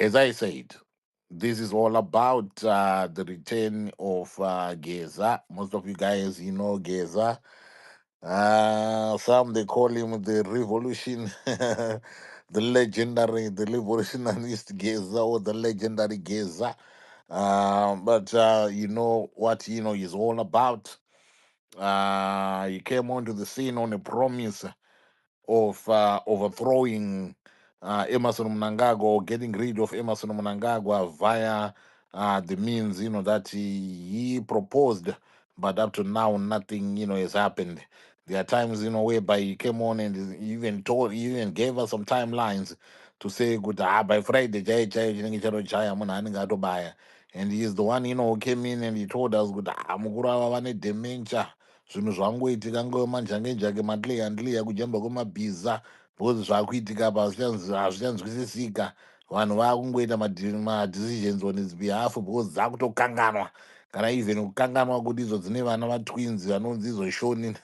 As I said, this is all about the return of Geza. Most of you guys, you know Geza. Some they call him the revolution, the revolutionist Geza or the legendary Geza. But you know what he's all about. He came onto the scene on a promise of overthrowing Emerson Mnangagwa or getting rid of Emerson Mnangagwa via the means, that he proposed. But up to now, nothing, has happened. There are times, whereby he came on and he even gave us some timelines to say, good, by Friday, chinenge charo munhu anenge atobaya. And he is the one, who came in and he told us, good, mukuru ava vane dementia. Zvinhu zvangoitika ngomanjangenjake matleya ndleya kujamba kwemabhiza because zvaakuitika apa hazvichanzwisisika. Vanhu vakungoita madecisions on his behalf because dzakutokanganwa, kana even kukanganwa kuti idzo dzine vana vatwins vanonzi izo shoni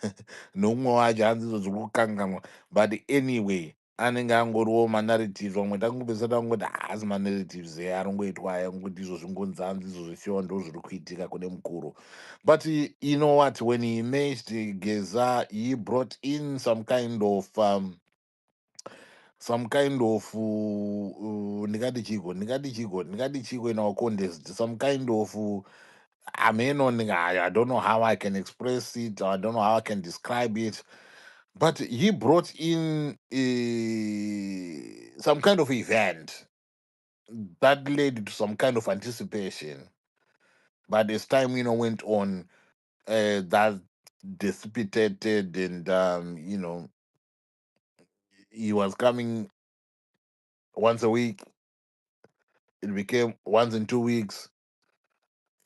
noumwe wacho hanzi idzo dziri kukanganwa. But anyway, anenge angoriwo manarratives. Vamwe takungopesa tangoti haasi manarratives arongoitwa aya kuti izvo zvingonzanzi izvo zvifiwa ndo zviri kuitika kune mukuru. But you know what? When he imaged Geza, he brought in some kind of in our contest, some kind of I don't know how I can express it. I don't know how I can describe it. But he brought in some kind of event that led to some kind of anticipation. But as time, went on, that dissipated, and he was coming once a week. It became once in 2 weeks.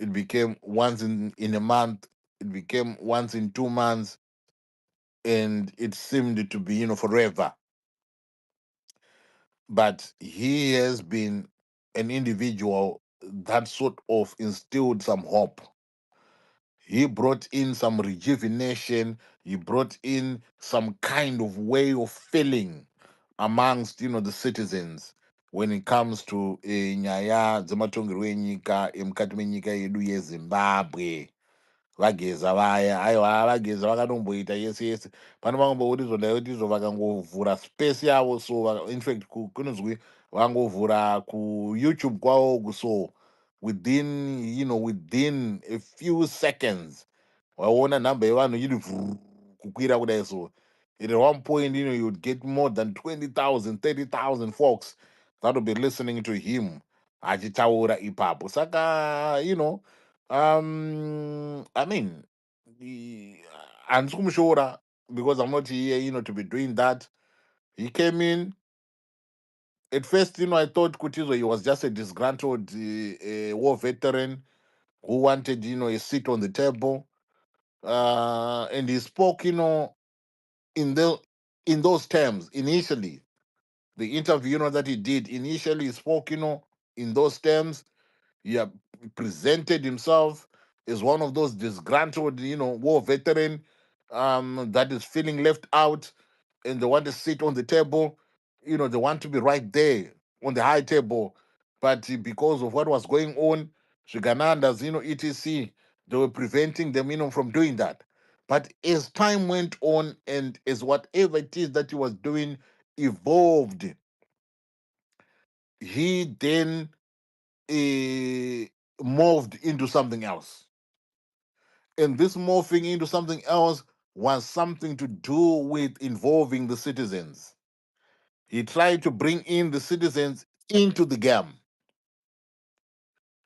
It became once in a month. It became once in 2 months, and it seemed to be forever. But he has been an individual that sort of instilled some hope. He brought in some rejuvenation. He brought in some kind of way of feeling amongst the citizens when it comes to nyaya dzematongerwo enyika emukati menyika yedu yeZimbabwe. Vageza vaya, aiwa vageza vakatomboita yese yese. Pane vangombokuti zvondaioti izvo vakangovhura space yavo, so in fact kunonzwi vangovhura kuYouTube kwavo, so within a few seconds waona nhamba yevanhu iri kukwira kudai. So at one point, you'd get more than 20,000, 30,000 folks that would be listening to him achitaura ipapo. Saka, I mean, handisi kumushora because I'm not here, to be doing that. He came in. At first, I thought Kutizo, he was just a disgruntled war veteran who wanted, a seat on the table. And he spoke, in the in those terms initially. The interview, that he did initially, he spoke, in those terms. He presented himself as one of those disgruntled, war veteran that is feeling left out, and they want to sit on the table. They want to be right there on the high table, but because of what was going on, Shiganandas, etc., they were preventing them, from doing that. But as time went on, and as whatever it is that he was doing evolved, he then uh, morphed into something else. And this morphing into something else was something to do with involving the citizens. He tried to bring in the citizens into the game.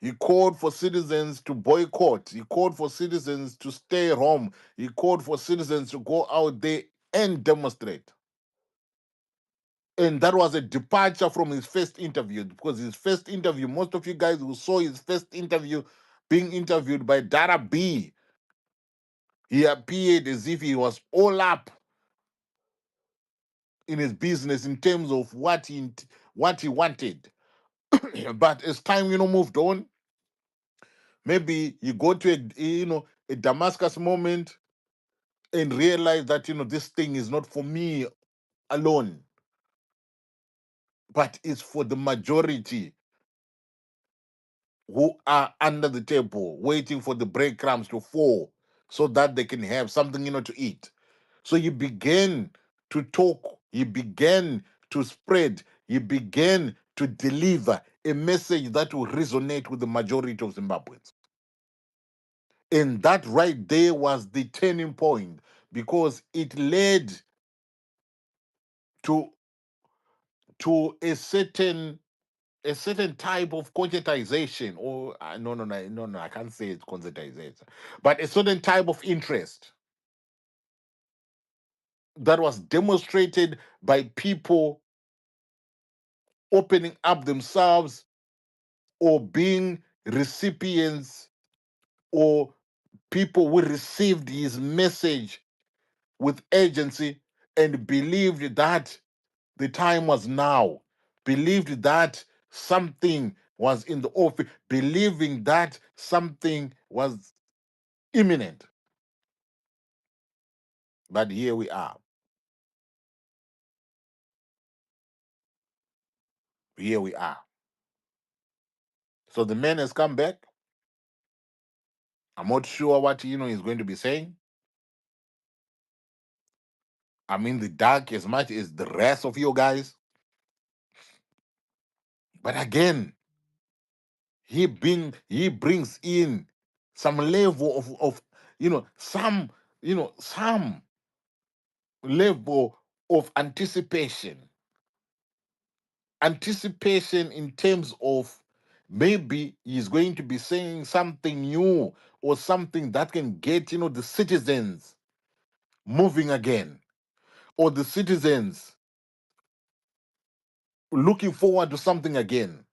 He called for citizens to boycott. He called for citizens to stay home. He called for citizens to go out there and demonstrate. And that was a departure from his first interview, because his first interview, most of you guys who saw his first interview being interviewed by Dara B, he appeared as if he was all up in his business in terms of what he wanted. But as time moved on, maybe you go to a Damascus moment and realize that this thing is not for me alone, but it's for the majority. who are under the table waiting for the breadcrumbs to fall so that they can have something, to eat. So you begin to talk, you begin to spread, you begin to deliver a message that will resonate with the majority of Zimbabweans. And that right there was the turning point, because it led to a certain type of conscientization, or no, I can't say it's conscientization, but a certain type of interest that was demonstrated by people opening up themselves, or being recipients, or people who received his message with urgency and believed that the time was now, believed that something was in the offing, believing that something was imminent. But here we are. Here we are. So the man has come back. I'm not sure what he's going to be saying. I'm in the dark as much as the rest of you guys. But again, he brings in some level of some level of anticipation in terms of maybe he's going to be saying something new, or something that can get the citizens moving again, or the citizens looking forward to something again.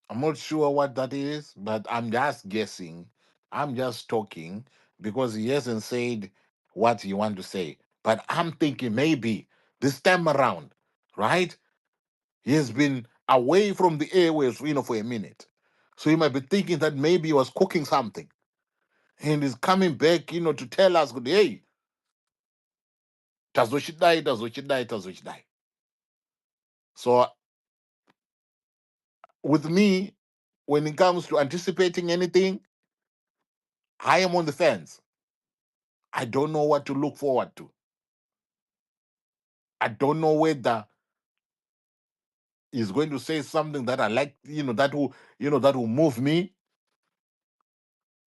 I'm not sure what that is, but I'm just guessing. I'm just talking because he hasn't said what he want to say. But I'm thinking maybe this time around, right? He has been away from the airwaves, for a minute. So he might be thinking that maybe he was cooking something and he's coming back, to tell us, hey, tazochidai, tazochidai, tazochidai. So with me, when it comes to anticipating anything, I am on the fence. I don't know what to look forward to. I don't know whether he's going to say something that I like, that will move me,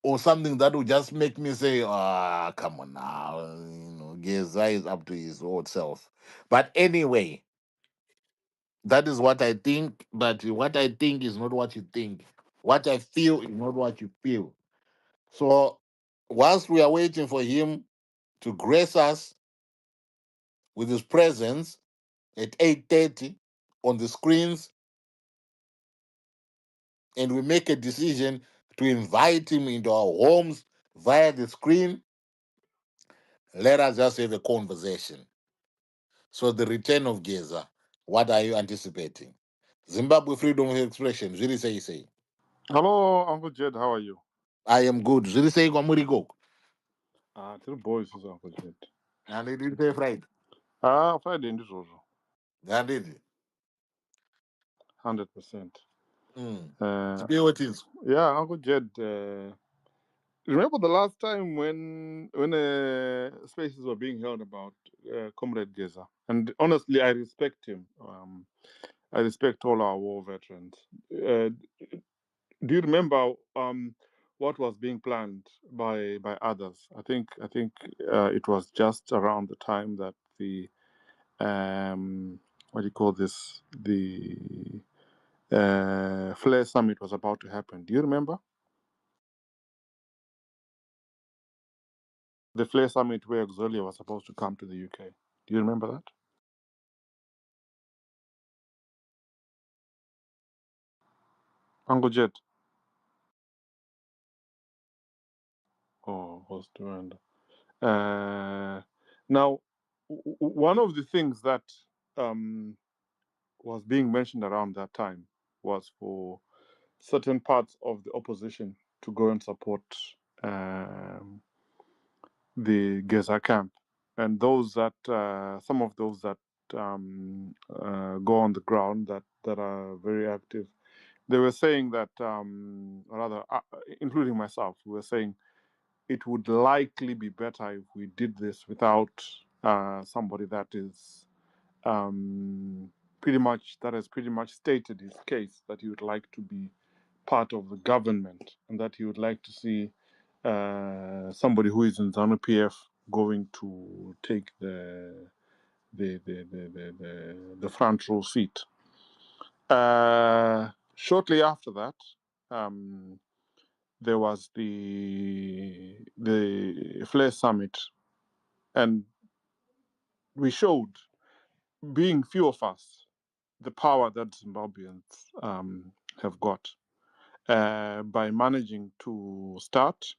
or something that will just make me say, "Ah, come on now." Geza is up to his old self. But anyway, that is what I think. But what I think is not what you think. What I feel is not what you feel. So, whilst we are waiting for him to grace us with his presence at 8:30 on the screens, and we make a decision to invite him into our homes via the screen, let us just have a conversation. So, the return of Geza, what are you anticipating? Zimbabwe freedom of expression, really say. Hello, Uncle Jed. How are you? I am good. Really say Gwamurigo. Three boys is Uncle Jed. And it will say Friday. Friday in this also. That is it. 100%. Mm. Uh, Say what is. yeah, Uncle Jed. Remember the last time when spaces were being held about Comrade Geza, and honestly, I respect him. I respect all our war veterans. Do you remember what was being planned by others? I think it was just around the time that the what do you call this? The Flare Summit was about to happen. Do you remember the Flare Summit where Xolia was supposed to come to the UK? Do you remember that? Uncle Jet. Oh, was Duranda. Now, one of the things that um, was being mentioned around that time was for certain parts of the opposition to go and support um, the Geza camp, and those that some of those that go on the ground that are very active, they were saying that, or rather, including myself, we were saying it would likely be better if we did this without somebody that is pretty much stated his case, that he would like to be part of the government and that he would like to see somebody who is in ZANU PF going to take the front row seat. Shortly after that, there was the Flare Summit, and we showed, being few of us, the power that Zimbabweans have got by managing to start,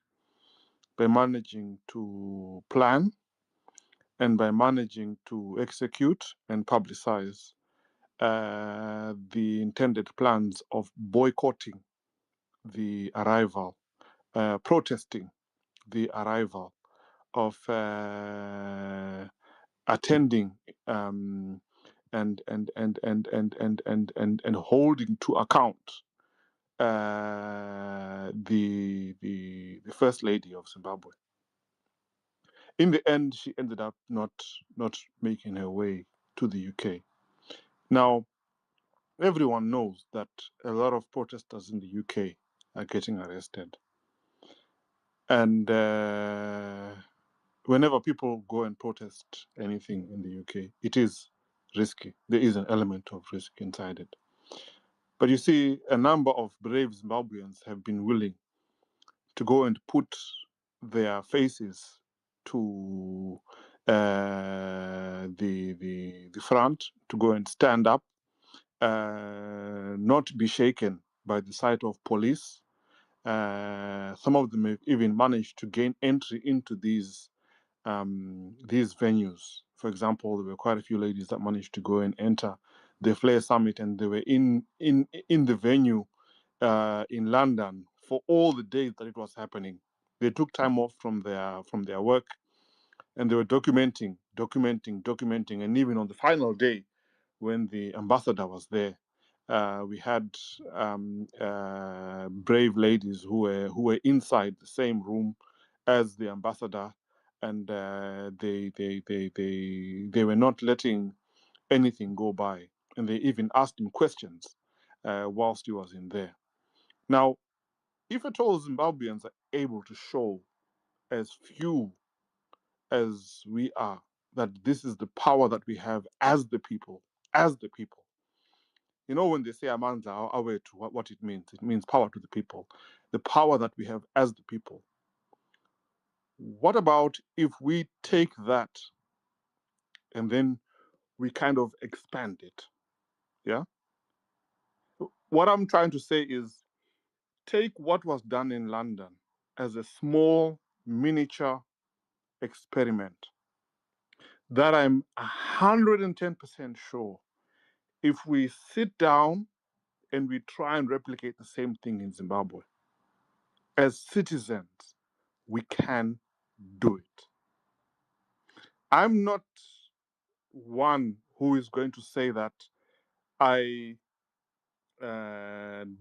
by managing to plan, and by managing to execute and publicize the intended plans of boycotting the arrival, protesting the arrival of attending and holding to account the first lady of Zimbabwe. In the end, she ended up not making her way to the UK. Now, everyone knows that a lot of protesters in the UK are getting arrested, and whenever people go and protest anything in the UK, it is risky. There is an element of risk inside it. But you see, a number of brave Zimbabweans have been willing to go and put their faces to the front, to go and stand up, not be shaken by the sight of police. Some of them have even managed to gain entry into these venues. For example, there were quite a few ladies that managed to go and enter the Flare Summit, and they were in the venue in London for all the days that it was happening. They took time off from their work, and they were documenting, and even on the final day, when the ambassador was there, we had brave ladies who were inside the same room as the ambassador, and they were not letting anything go by, and they even asked him questions whilst he was in there. Now, if at all Zimbabweans are able to show, as few as we are, that this is the power that we have as the people, you know, when they say Amandla Awe, to what it means power to the people, the power that we have as the people. What about if we take that and then we kind of expand it? Yeah. What I'm trying to say is, take what was done in London as a small miniature experiment that I'm 110% sure, if we sit down and we try and replicate the same thing in Zimbabwe, as citizens, we can do it. I'm not one who is going to say that I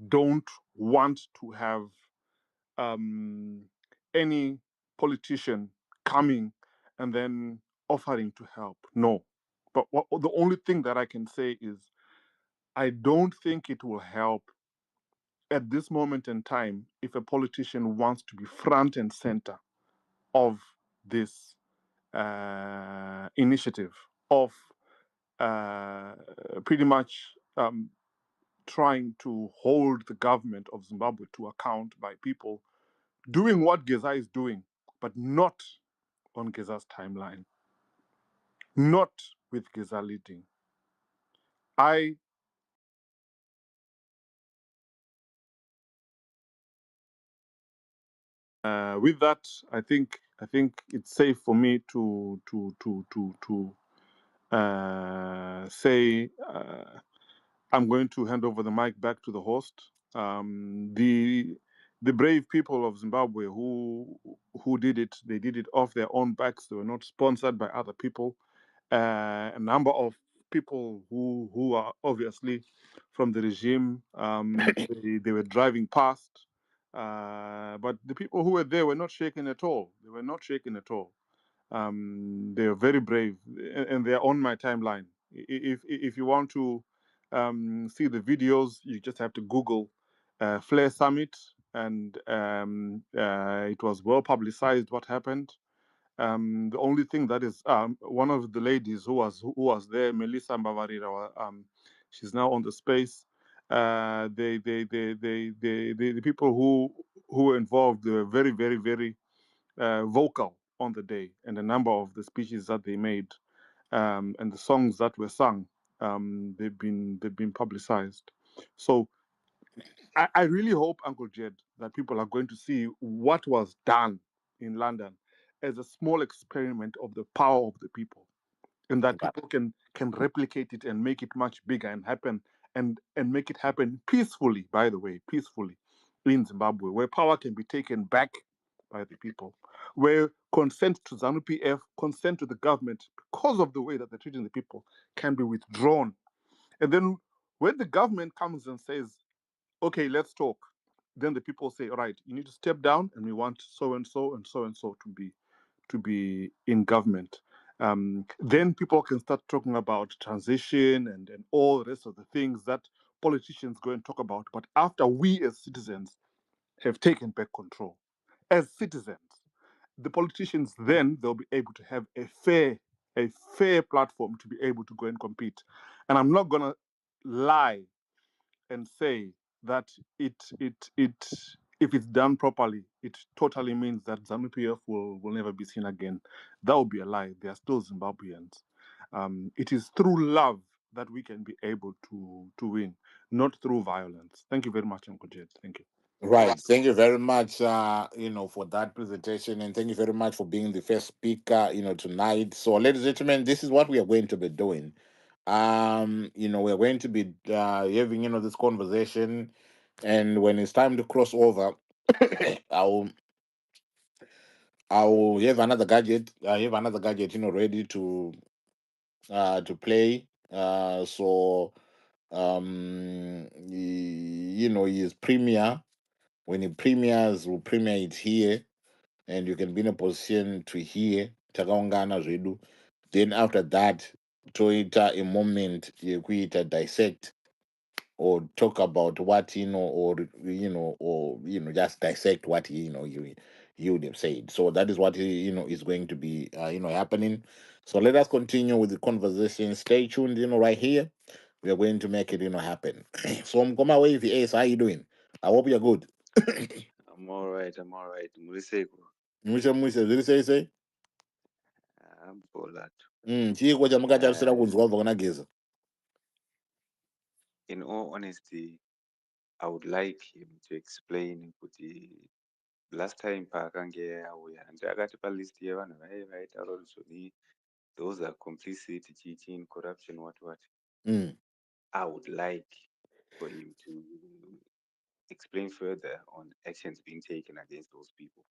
don't want to have any politician coming and then offering to help. No. But the only thing that I can say is, I don't think it will help at this moment in time if a politician wants to be front and center of this initiative of pretty much trying to hold the government of Zimbabwe to account by people doing what Geza is doing, but not on Geza's timeline, not with Geza leading. With that, I think it's safe for me to say I'm going to hand over the mic back to the host. The brave people of Zimbabwe who did it, they did it off their own backs. They were not sponsored by other people. A number of people who are obviously from the regime. They were driving past, but the people who were there were not shaken at all. They were not shaken at all. They are very brave, and they are on my timeline. If you want to see the videos, you just have to Google Flare Summit, and it was well publicized what happened. The only thing that is one of the ladies who was there, Melissa Mbavarira, she's now on the space. The people who were involved, they were very, very, very vocal on the day, and a number of the speeches that they made and the songs that were sung, they've been publicized. So I really hope, Uncle Jed, that people are going to see what was done in London as a small experiment of the power of the people, and that Right. people can replicate it and make it much bigger and happen and make it happen peacefully. By the way, peacefully in Zimbabwe, where power can be taken back by the people, where consent to ZANU PF, consent to the government, because of the way that they're treating the people, can be withdrawn, and then when the government comes and says, okay, let's talk. Then the people say, all right, you need to step down, and we want so and so and so and so to be in government. Then people can start talking about transition and all the rest of the things that politicians go and talk about. But after we as citizens have taken back control, as citizens, the politicians then they'll be able to have a fair platform to be able to go and compete. And I'm not gonna lie and say that it if it's done properly, it totally means that ZANU PF will never be seen again. That would be a lie. They are still Zimbabweans. It is through love that we can be able to win, not through violence. Thank you very much, Uncle Jed. Thank you. Right. Thank you very much, for that presentation, and thank you very much for being the first speaker, tonight. So, ladies and gentlemen, this is what we are going to be doing. We're going to be having, this conversation, and when it's time to cross over, I'll I'll have another gadget. I have another gadget, ready to play. So his premiere. When it premieres, we'll premiere it here, and you can be in a position to hear takaungana zvedu. Then after that, toita a moment yekuita dissect or talk about what just dissect what you would have said. So that is what is going to be happening. So let us continue with the conversation. Stay tuned, right here. We are going to make it happen. So Mkoma Wavy Ace, how you doing? I hope you're good. I'm all right. Muriseko. Mwisho zviri sei sei? I'm Polat. Chiko chamukatarisira kunzwa kubva kuna Geza. In all honesty, I would like him to explain kuti last time paakange auya ndakati palist yevanhu vaitaura kuti those are complicit chichi in corruption what. I would like for him to explain further on actions being taken against those people.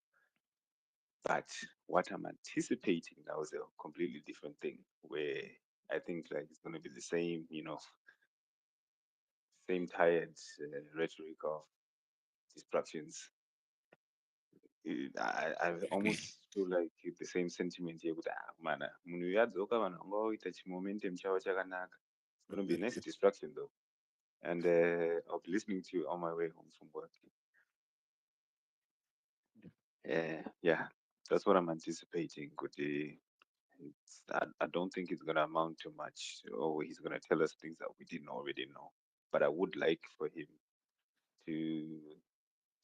But what I'm anticipating now is a completely different thing, where I think like it's going to be the same, same tired rhetoric of distractions. I almost feel like the same sentiment here with mana munhu yadzoka vanhu vanga vaita chimomentum chavo chakanaka. It's going to be a nice distraction though, and I'll be listening to you on my way home from work. Yeah, that's what I'm anticipating. I don't think it's going to amount to much, or he's going to tell us things that we didn't already know. But I would like for him to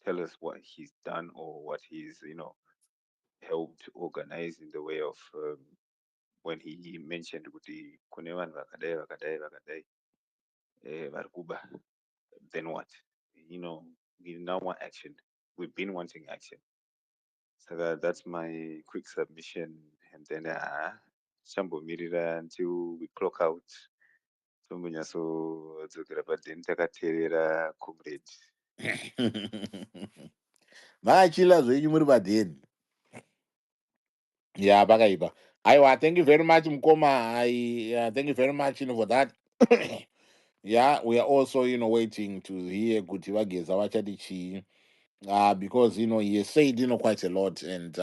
tell us what he's done or what he's, helped organize in the way of when he mentioned kuti kune vanhu vakadai varikuba. Then what? We now want action. We've been wanting action. So that's my quick submission, and then Shambo Mirira until we clock out. Tombonyasodzokera padeni takateerera comrade. Vachila zvenyu muri padheni. Yeah, Bagaiba. Aiwa, thank you very much, Mkoma. Thank you very much, for that. Yeah, we are also, waiting to hear Gutiwa Geza Wachadichi, because he has said quite a lot, and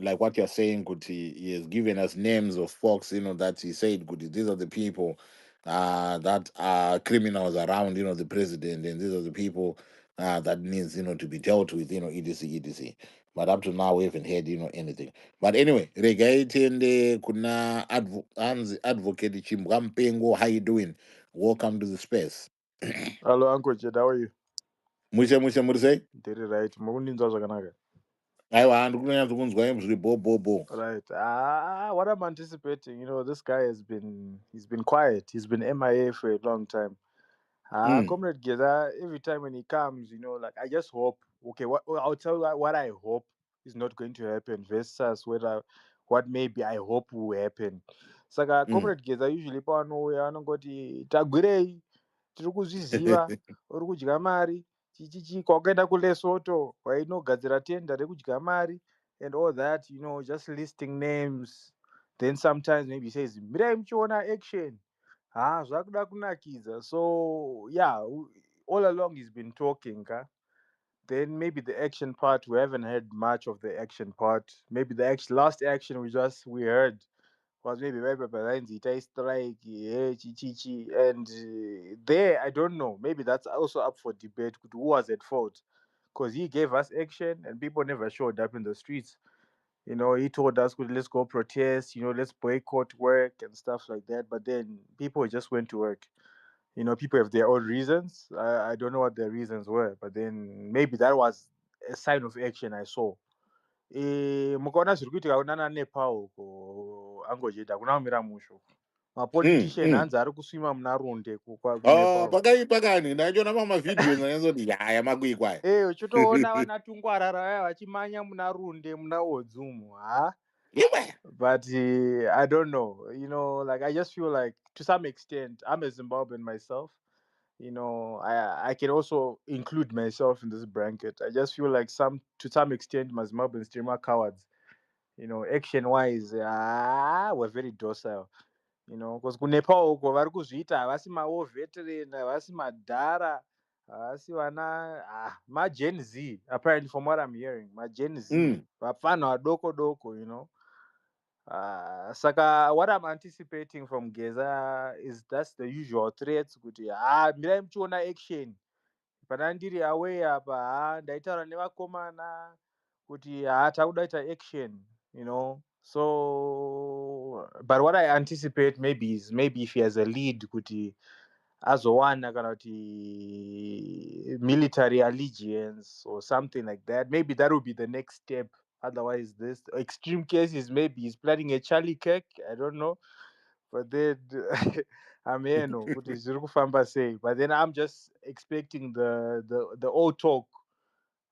like what you're saying, Kuti, he has given us names of folks, that he said, Kuti, these are the people that are criminals around, the president, and these are the people that needs, to be dealt with, etc, etc. But up to now, we haven't heard, anything. But anyway, regarding the kuna advocate Chimbampengo, how you doing? Welcome to the space. Hello, Uncle Jed, how are you? Musha musha murise. Did it right. Makuninza zvakanaka. Aiwa, ndikunyanza kunzwa zviri bo bo bo. Right. What I'm anticipating, this guy he's been quiet. He's been MIA for a long time. Mm. Comrade Geza, every time when he comes, like I just hope. Okay, I'll tell you what I hope is not going to happen versus what maybe I hope will happen. Saka Mm. Comrade Geza usually panouya anongoti tagwirei, tiri kuzviziva, uri kudya mari, chichichi kwakaenda kuLesotho, wainogadzira tenda rekudya mari and all that, just listing names. Then sometimes maybe he says, mirai muchiona action. Zvakuda kunakidza. So yeah, all along he's been talking. Then maybe the action part we haven't heard much of the action part. Maybe the last action we heard was maybe Itai strike, Chichi, and there I don't know. Maybe that's also up for debate. Who was at fault? Because he gave us action and people never showed up in the streets. He told us, let's go protest, let's boycott work and stuff like that. But then people just went to work. People have their own reasons. I don't know what their reasons were, but then maybe that was a sign of action I saw. Mukaona zviri kuitika kunana nepal uko angojeda kuna kumira musho Mm. mapolitician Mm. hanzi ari kuswima muna runde Oh, kunepal. pakaipa kani ndachiona pamavidhio ndanyazoti yaya makwikwa. Uchitoona vana tungwarara vaya vachimanya muna runde muna odzumu Iwe. but I don't know. Like I just feel like to some extent I'm a Zimbabwean myself. I can also include myself in this bracket. I just feel like to some extent my Zimbabwean streamer cowards. Action wise, we're very docile. Because kuNepal uko vari kuzviita havasi mawo veteran, havasi madhara, havasi vana maGen Z, apparently from what I'm hearing, maGen Z, Mm. vapfana vadoko doko, Saka what I'm anticipating from Geza is that's the usual threats kuti mirai muchiona action. Pana ndiri away apa ndaitaura nevakomana kuti takuda kuita action, so but what I anticipate maybe is maybe if he has a lead kuti azowana kana kuti military allegiance or something like that, maybe that would be the next step. Otherwise this extreme cases, maybe he's planning a Charlie Kirk, I don't know. But then I'm here no kuti zviri kufamba sei, but then I'm just expecting the old talk,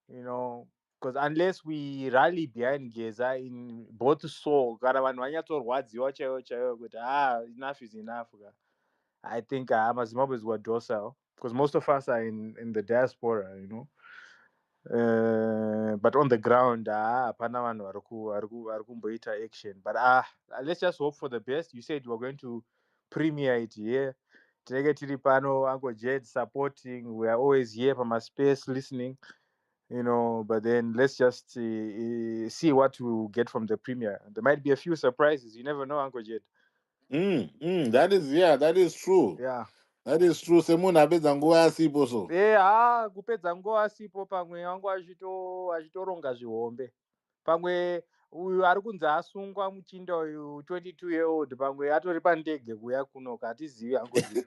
because unless we rally behind Geza in both soul kana vanhu vanyatsorwadziwa chaivo chaivo kuti enough is enough I think Zimbabweans were docile because most of us are in the diaspora, but on the ground, hapana vanhu vari kumboita action. But let's just hope for the best. You said we're going to premiere it here. Tinenge tiri pano, Uncle Jed supporting. We are always here from a space listening, But then let's just see what we'll get from the premiere. There might be a few surprises. You never know, Uncle Jed. That is true. Yeah. That is true. Semunhu apedza nguva asipo so. Kupedza nguva asipo pamwe wangu achitoronga zvihombe. Pamwe uyu ari kunzi asungwa muchinda uyu 22-year-old pamwe atori pandege kuuya kuno hatizivi hangu Jed.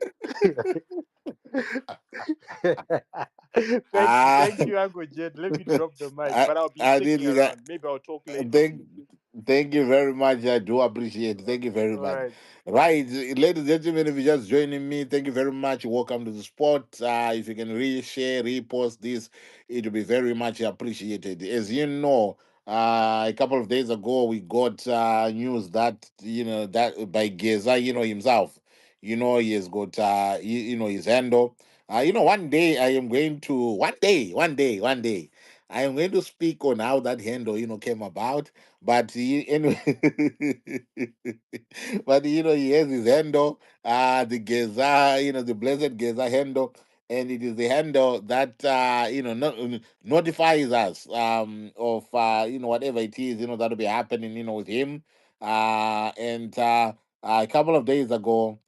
Ah, Thank you, Uncle Jed. Let me drop the mic, but I'll be I sticking didn't. around. Maybe I'll talk later. Thank you very much. I do appreciate it. Thank you very All much. right. Right, ladies and gentlemen, if you're just joining me, thank you very much. Welcome to the spot. If you can reshare, repost this, it will be very much appreciated. As you know, a couple of days ago, we got news that that by Geza, himself, he has got his handle. One day I am going to one day. I am going to speak on how that handle, came about. But anyway, but he has his handle, the Geza, the blessed Geza handle, and it is the handle that notifies us of whatever it is that'll be happening with him. And a couple of days ago,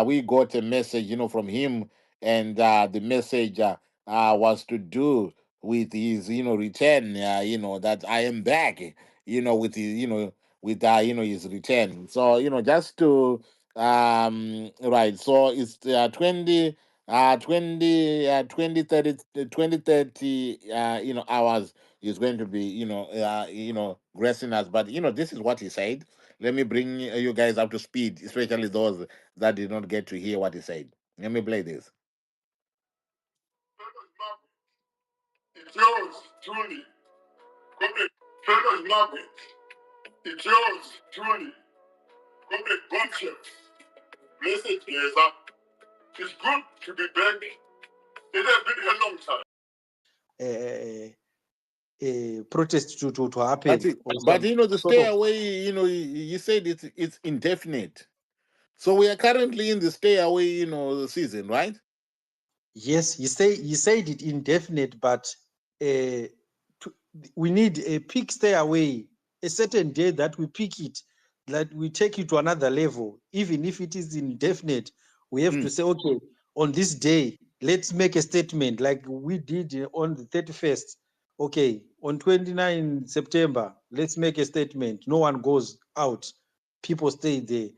we got a message from him, and the message was to do with his return, that I am back, with his with his return. So just to right, so it's 20 hours is going to be gracing us. But this is what he said. Let me bring you guys up to speed, especially those that did not get to hear what he said. Let me play this. It's yours, truly. Comrade Margaret. It's yours, truly. Comrade Goldchef. Blessed Geza. It's good to be back. It has been a long time. Protest to happen. But the stay away, you said it's indefinite. So we are currently in the stay away, season, right? Yes, you said it indefinite, but we need a peak stay away, a certain day that we pick it, that we take it to another level. Even if it is indefinite, we have to say, okay, on this day, let's make a statement like we did on the 31st. Okay, on 29 September, let's make a statement. No one goes out. People stay there.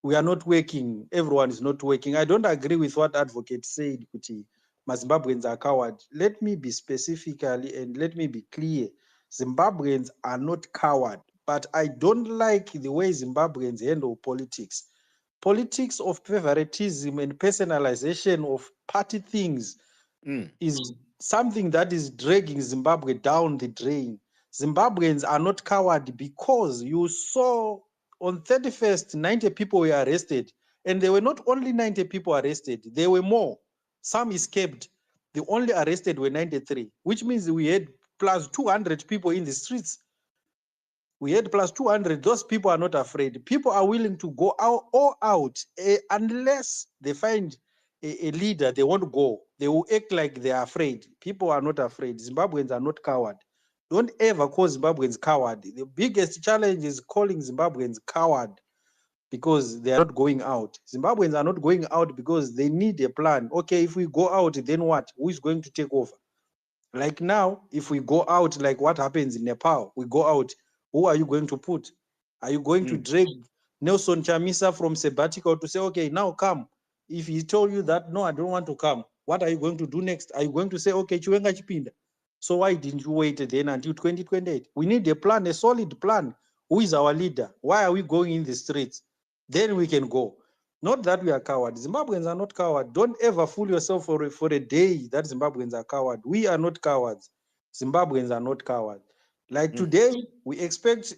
We are not working. Everyone is not working. I don't agree with what advocate said, Kuti. Zimbabweans are coward. Let me be specifically and let me be clear. Zimbabweans are not coward, but I don't like the way Zimbabweans handle politics. Politics of favoritism and personalization of party things is something that is dragging Zimbabwe down the drain. Zimbabweans are not coward because you saw on 31st, 90 people were arrested. And there were not only 90 people arrested, there were more. Some escaped. The only arrested were 93, which means we had plus 200 people in the streets. We had plus 200. Those people are not afraid. People are willing to go out unless they find a leader they want to go. They will act like they are afraid. People are not afraid. Zimbabweans are not coward. Don't ever call Zimbabweans coward. The biggest challenge is calling Zimbabweans coward because they are not going out. Zimbabweans are not going out because they need a plan. Okay, if we go out, then what? Who is going to take over? Like now, if we go out, like what happens in Nepal, we go out, who are you going to put? Are you going to drag Nelson Chamisa from sabbatical to say, okay, now come? If he told you that, no, I don't want to come, what are you going to do next? Are you going to say, okay, Chiwenga Chipinda? So why didn't you wait then until 2028? We need a plan, a solid plan. Who is our leader? Why are we going in the streets? Then we can go. Not that we are cowards. Zimbabweans are not cowards. Don't ever fool yourself for a day that Zimbabweans are cowards. We are not cowards. Zimbabweans are not cowards. Like today, we expect,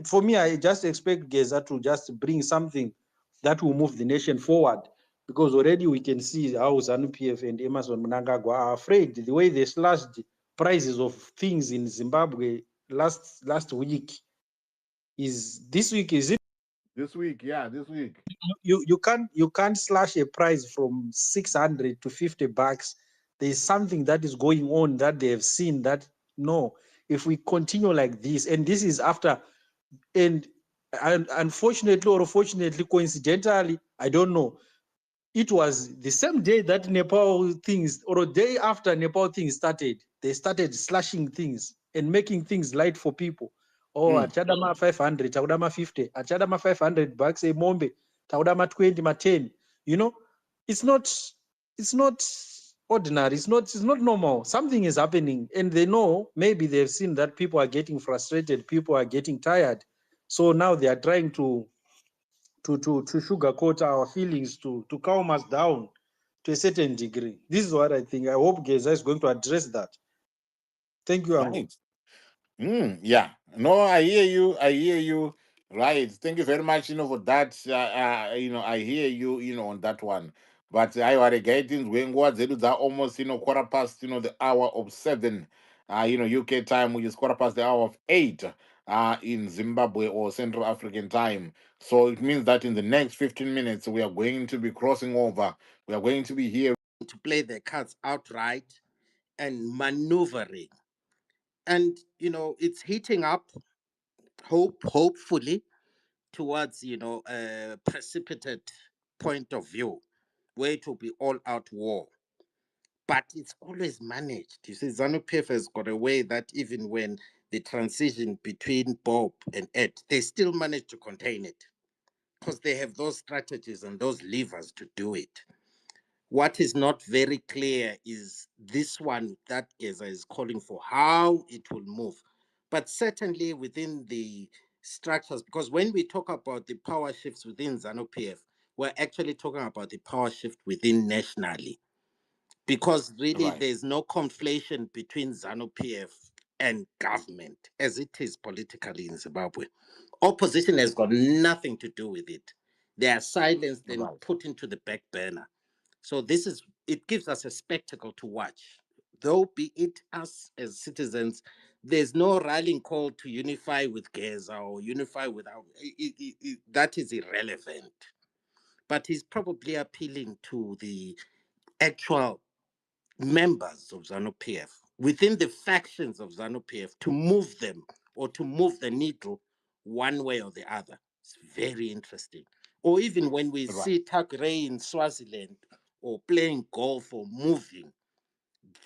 for me, I just expect Geza to just bring something that will move the nation forward. Because already we can see how ZANU-PF and Emerson Mnangagwa are afraid. The way they slashed prices of things in Zimbabwe last week is this week, is it? This week, yeah, this week. You can't slash a price from 600 to 50 bucks. There's something that is going on that they have seen that no, if we continue like this, and this is after, and unfortunately or fortunately, coincidentally, I don't know, it was the same day that Nepal things, or a day after Nepal things started, they started slashing things and making things light for people. Oh, achadama 500, chaudama 50, achadama 500 bucks a mombe, chaudama 20, ma 10. You know, it's not ordinary. It's not normal. Something is happening, and they know, maybe they've seen that people are getting frustrated, people are getting tired. So now they are trying to sugarcoat our feelings, to calm us down to a certain degree. This is what I think. I hope Geza is going to address that. Thank you, Ango. Right. Yeah. No, I hear you. I hear you. Right. Thank you very much, for that. I hear you, on that one. But I was getting when was it that almost, quarter past, the hour of 7. UK time, which is quarter past the hour of 8 in Zimbabwe or Central African time. So it means that in the next 15 minutes, we are going to be crossing over. We are going to be here to play their cards outright and maneuvering. And, it's heating up, hopefully, towards, a precipitate point of view where it will be all out war. But it's always managed. You see, ZANU PF has got a way that even when the transition between Bob and Ed, they still manage to contain it because they have those strategies and those levers to do it. What is not very clear is this one that Geza is calling for, how it will move. But certainly within the structures, because when we talk about the power shifts within ZANU PF, we're actually talking about the power shift within nationally because really right, there's no conflation between ZANU PF and government as it is politically in Zimbabwe. Opposition has got nothing to do with it. They are silenced and right, put into the back burner. So it gives us a spectacle to watch. Though be it us as citizens, there's no rallying call to unify with Gaza or unify without that is irrelevant. But he's probably appealing to the actual members of ZANU PF within the factions of ZANU PF to move them or to move the needle one way or the other. It's very interesting. Or even when we right, see Takray in Swaziland or playing golf or moving,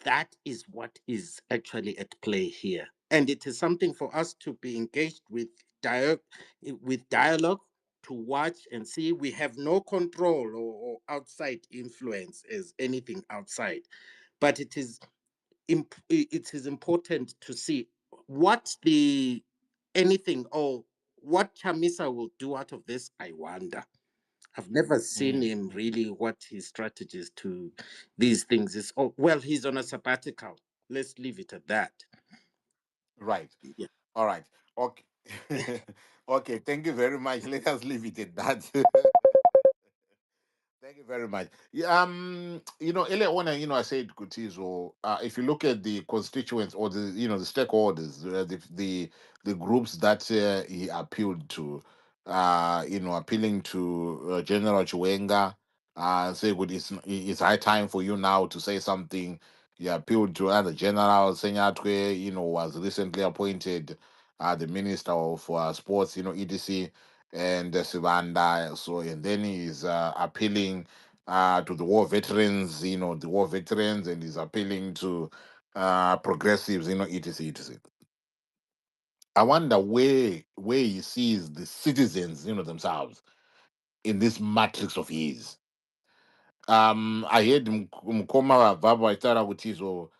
that is what is actually at play here. And it is something for us to be engaged with dialogue, to watch and see. We have no control or outside influence as anything outside, but it is important to see what the anything or what Chamisa will do out of this. I wonder. I've never seen mm, him really what his strategies to these things is. Oh, well, he's on a sabbatical. Let's leave it at that. right. Yeah. All right. Okay. Okay. Thank you very much. Let us leave it at that. Thank you very much. Yeah, earlier on, I said Kutizo, if you look at the constituents or the stakeholders, the groups that he appealed to, appealing to General Chiwenga, say, good, it's high time for you now to say something. He appealed to other General Senyatwe, was recently appointed the Minister of Sports, EDC and Sivanda. So, and then he's appealing to the war veterans, the war veterans, and he's appealing to progressives, etc., etc. I wonder where he sees the citizens, themselves in this matrix of his. I heard Mkoma Baba Itara Gutizo,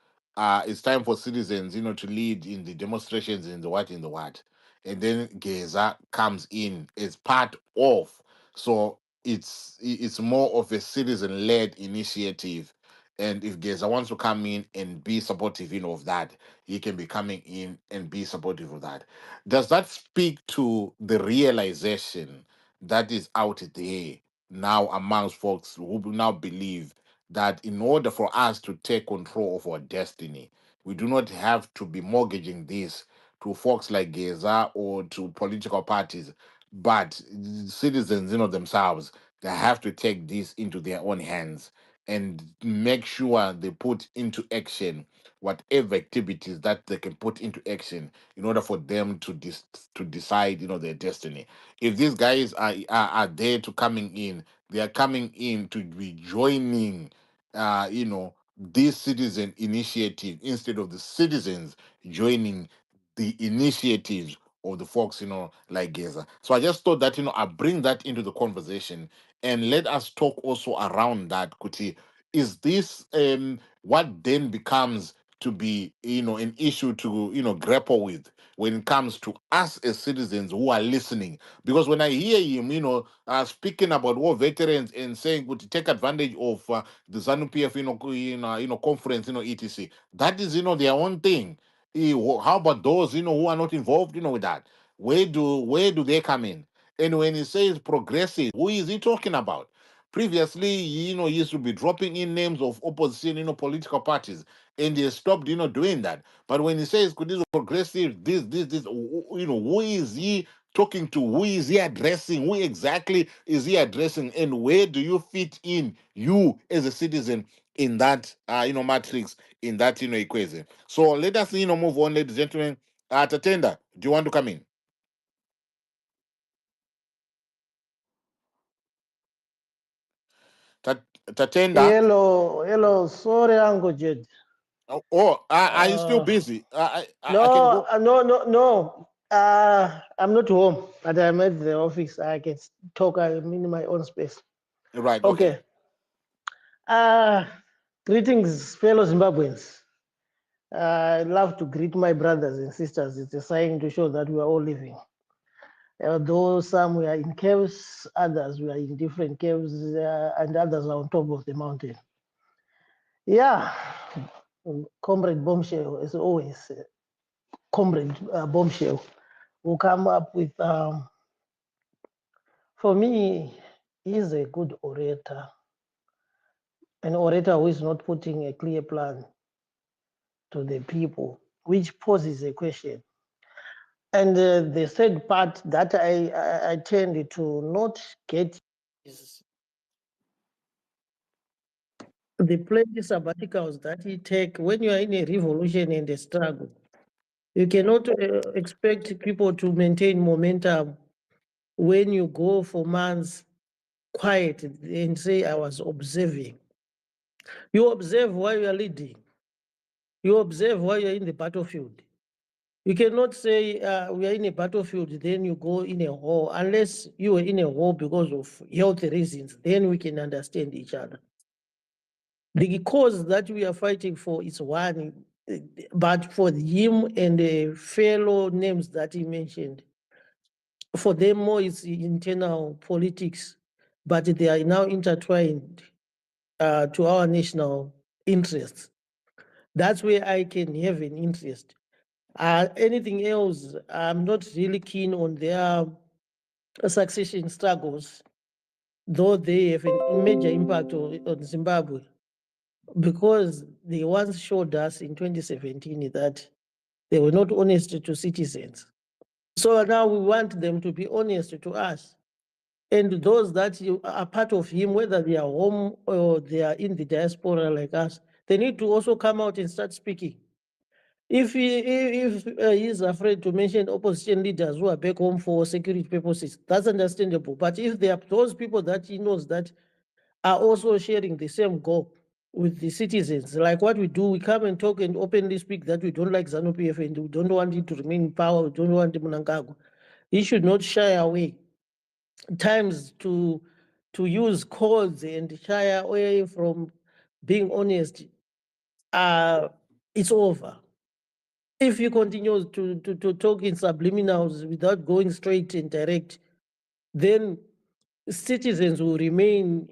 it's time for citizens, to lead in the demonstrations in the what. And then Geza comes in as part of. So it's more of a citizen-led initiative. And if Geza wants to come in and be supportive, of that, he can be coming in and be supportive of that. Does that speak to the realization that is out there now amongst folks who now believe that in order for us to take control of our destiny, we do not have to be mortgaging this to folks like Geza or to political parties, but citizens, themselves, they have to take this into their own hands and make sure they put into action whatever activities that they can put into action in order for them to decide, their destiny. If these guys are there to coming in, they are coming in to be joining this citizen initiative instead of the citizens joining the initiatives of the folks, like Geza. So I just thought that, I bring that into the conversation and let us talk also around that, Kuti. Is this what then becomes to be, an issue to, grapple with when it comes to us as citizens who are listening? Because when I hear him, speaking about war veterans and saying would take advantage of the ZANU PF, conference, etc. That is, their own thing. How about those, who are not involved, with that? Where do they come in? And when he says progressive, who is he talking about? Previously, he used to be dropping in names of opposition, political parties, and he has stopped, doing that. But when he says, "Could this progressive, this, who is he talking to? Who is he addressing? Who exactly is he addressing? And where do you fit in, you as a citizen, in that, matrix, in that, equation?" So let us, move on, ladies and gentlemen. Tatenda, do you want to come in? Tatenda. Hello. Sorry, Uncle Jed. Are you still Uh, busy? I can go. no. I'm not home, but I'm at the office. I can talk. I'm in my own space. Right. Okay. Okay. Greetings, fellow Zimbabweans. I love to greet my brothers and sisters. It's a sign to show that we are all living. Although some we are in caves, others we are in different caves, and others are on top of the mountain. Yeah, Comrade Bombshell, as always, Comrade Bombshell will come up with, for me, he's a good orator, an orator who is not putting a clear plan to the people, which poses a question. And the third part that I tend to not get is the plenty sabbaticals that you take when you are in a revolution and a struggle. You cannot expect people to maintain momentum when you go for months quiet and say, I was observing. You observe while you are leading. You observe while you're in the battlefield. You cannot say we are in a battlefield, then you go in a war, unless you are in a war because of health reasons, then we can understand each other. The cause that we are fighting for is one, but for him and the fellow names that he mentioned, for them more is internal politics, but they are now intertwined to our national interests. That's where I can have an interest. Anything else, I'm not really keen on their succession struggles, though they have a major impact on Zimbabwe, because they once showed us in 2017 that they were not honest to citizens. So now we want them to be honest to us. And those that are part of him, whether they are home or they are in the diaspora like us, they need to also come out and start speaking. If he's afraid to mention opposition leaders who are back home for security purposes, that's understandable. But if there are those people that he knows that are also sharing the same goal with the citizens, like what we do, we come and talk and openly speak that we don't like ZANU-PF and we don't want it to remain in power, we don't want Mnangagwa. He should not shy away times to use codes and shy away from being honest. It's over. If you continue to talk in subliminals without going straight and direct, then citizens will remain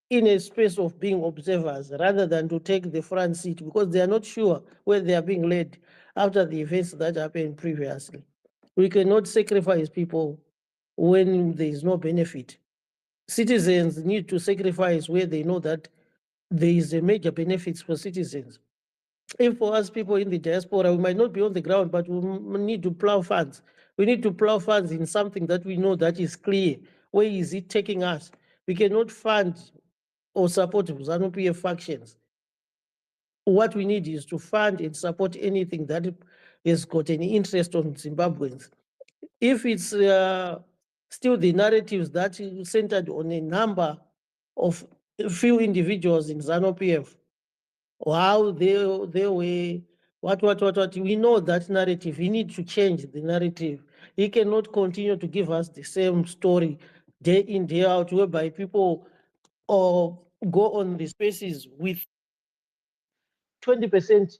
in a space of being observers rather than to take the front seat, because they are not sure where they are being led after the events that happened previously. We cannot sacrifice people when there is no benefit. Citizens need to sacrifice where they know that there is a major benefits for citizens. If for us people in the diaspora, we might not be on the ground, but we need to plow funds. We need to plow funds in something that we know that is clear. Where is it taking us? We cannot fund or support ZANU-PF factions. What we need is to fund and support anything that has got any interest on Zimbabweans. If it's still the narratives that is centered on a number of few individuals in ZANU-PF, or how they were, what, we know that narrative. He needs to change the narrative. He cannot continue to give us the same story day in, day out, whereby people go on the spaces with 20%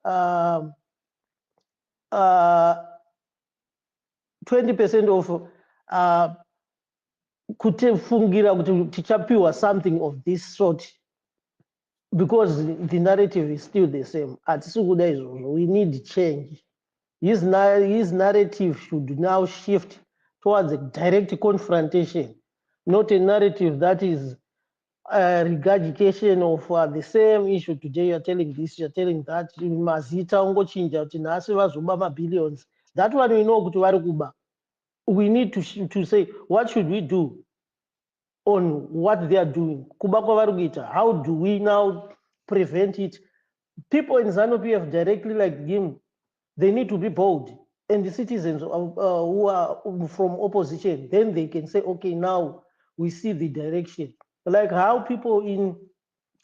20% of kutifungira kuti tichapiwa something of this sort, because the narrative is still the same. We need change. His narrative should now shift towards a direct confrontation not a narrative that is regurgitation of the same issue. Today you're telling this, you're telling that. Mazita ungochinja kuti nhasi vazoba mabillions. That one we know kuti vari kuba. We need to say, what should we do on what they are doing? Kuba kwavari kuita. How do we now prevent it? People in ZANU-PF directly like him, they need to be bold. And the citizens who are from opposition, then they can say, okay, now we see the direction. Like how people in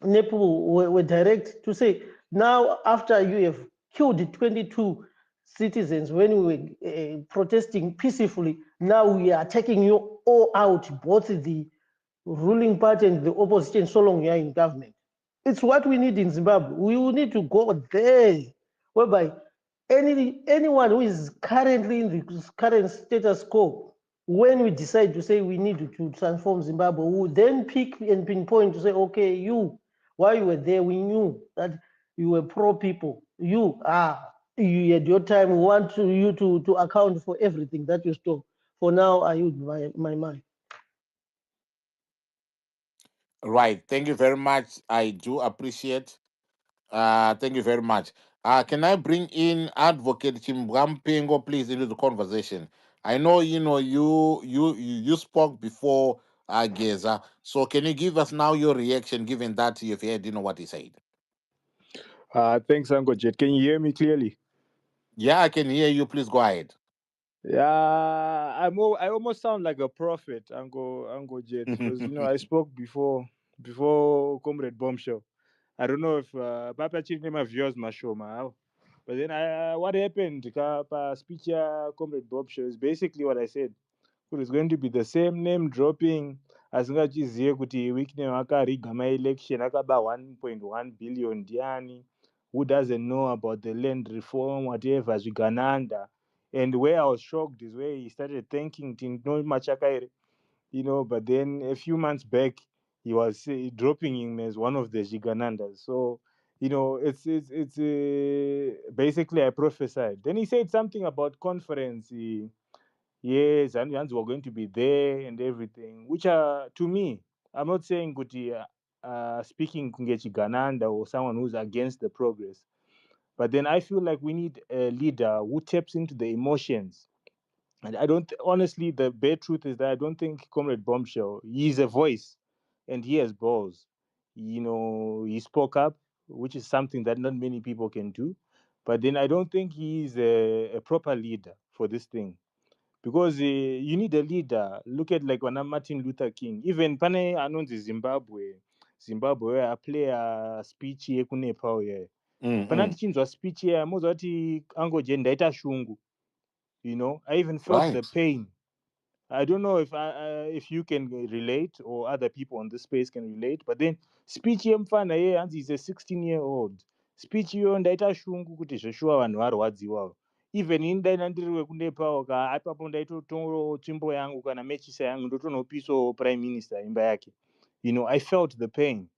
Nepal were direct to say, now after you have killed 22 citizens when we were protesting peacefully, now we are taking you all out, both the ruling party and the opposition, so long you are in government. It's what we need in Zimbabwe. We will need to go there, whereby anyone who is currently in the current status quo, when we decide to say we need to transform Zimbabwe, we will then pick and pinpoint to say, okay, you, while you were there, we knew that you were pro people. You had your time. We want you to account for everything that you stole. For now, I use my mind. Right. Thank you very much. I do appreciate. Thank you very much. Can I bring in Advocate Chimbwampengo, please, into the conversation? I know you spoke before Geza, so can you give us now your reaction, given that you've heard what he said? Thanks, Uncle Jet. Can you hear me clearly? Yeah, I can hear you. Please go ahead. Yeah, I almost sound like a prophet, Uncle Jet, because I spoke before Comrade Bombshell. I don't know if Papa Chief name of yours Mashoma, but then what happened? Speech Comrade Bombshell is basically what I said. It's going to be the same name dropping. Asingachizive kuti week name akariga my election akaba 1.1 billion ndiani. Who doesn't know about the land reform, whatever, Zvigananda. And where I was shocked is where he started thanking Tino Machakaire, but then a few months back, he was dropping him as one of the Zviganandas. So, it's basically I prophesied. Then he said something about conference. Yes, and we're going to be there and everything, which to me, I'm not saying Guti speaking Kungechi Gananda or someone who's against the progress. But then I feel like we need a leader who taps into the emotions. And I don't, honestly, the bare truth is that I don't think Comrade Bombshell, he's a voice and he has balls. He spoke up, which is something that not many people can do. But then I don't think he's a proper leader for this thing. Because you need a leader. Look at like Martin Luther King. Even pane anonzi Zimbabwe I play a speech yekuNepal here. Pana ndichinzwa speech here, mozwa kuti angoje ndaita shungu. I even felt the pain. I don't know if you can relate or other people on this space can relate, but then speech yemufana here hanzi is a 16-year-old. Speech iyo ndaita shungu kuti zveshuwa vanhu varwadziwa. Even ini ndaina ndiri wekuNepal ipapo ndaitotoro tsvimbo yangu kana mechisa yangu ndotonopisawo prime minister imba yake. I felt the pain.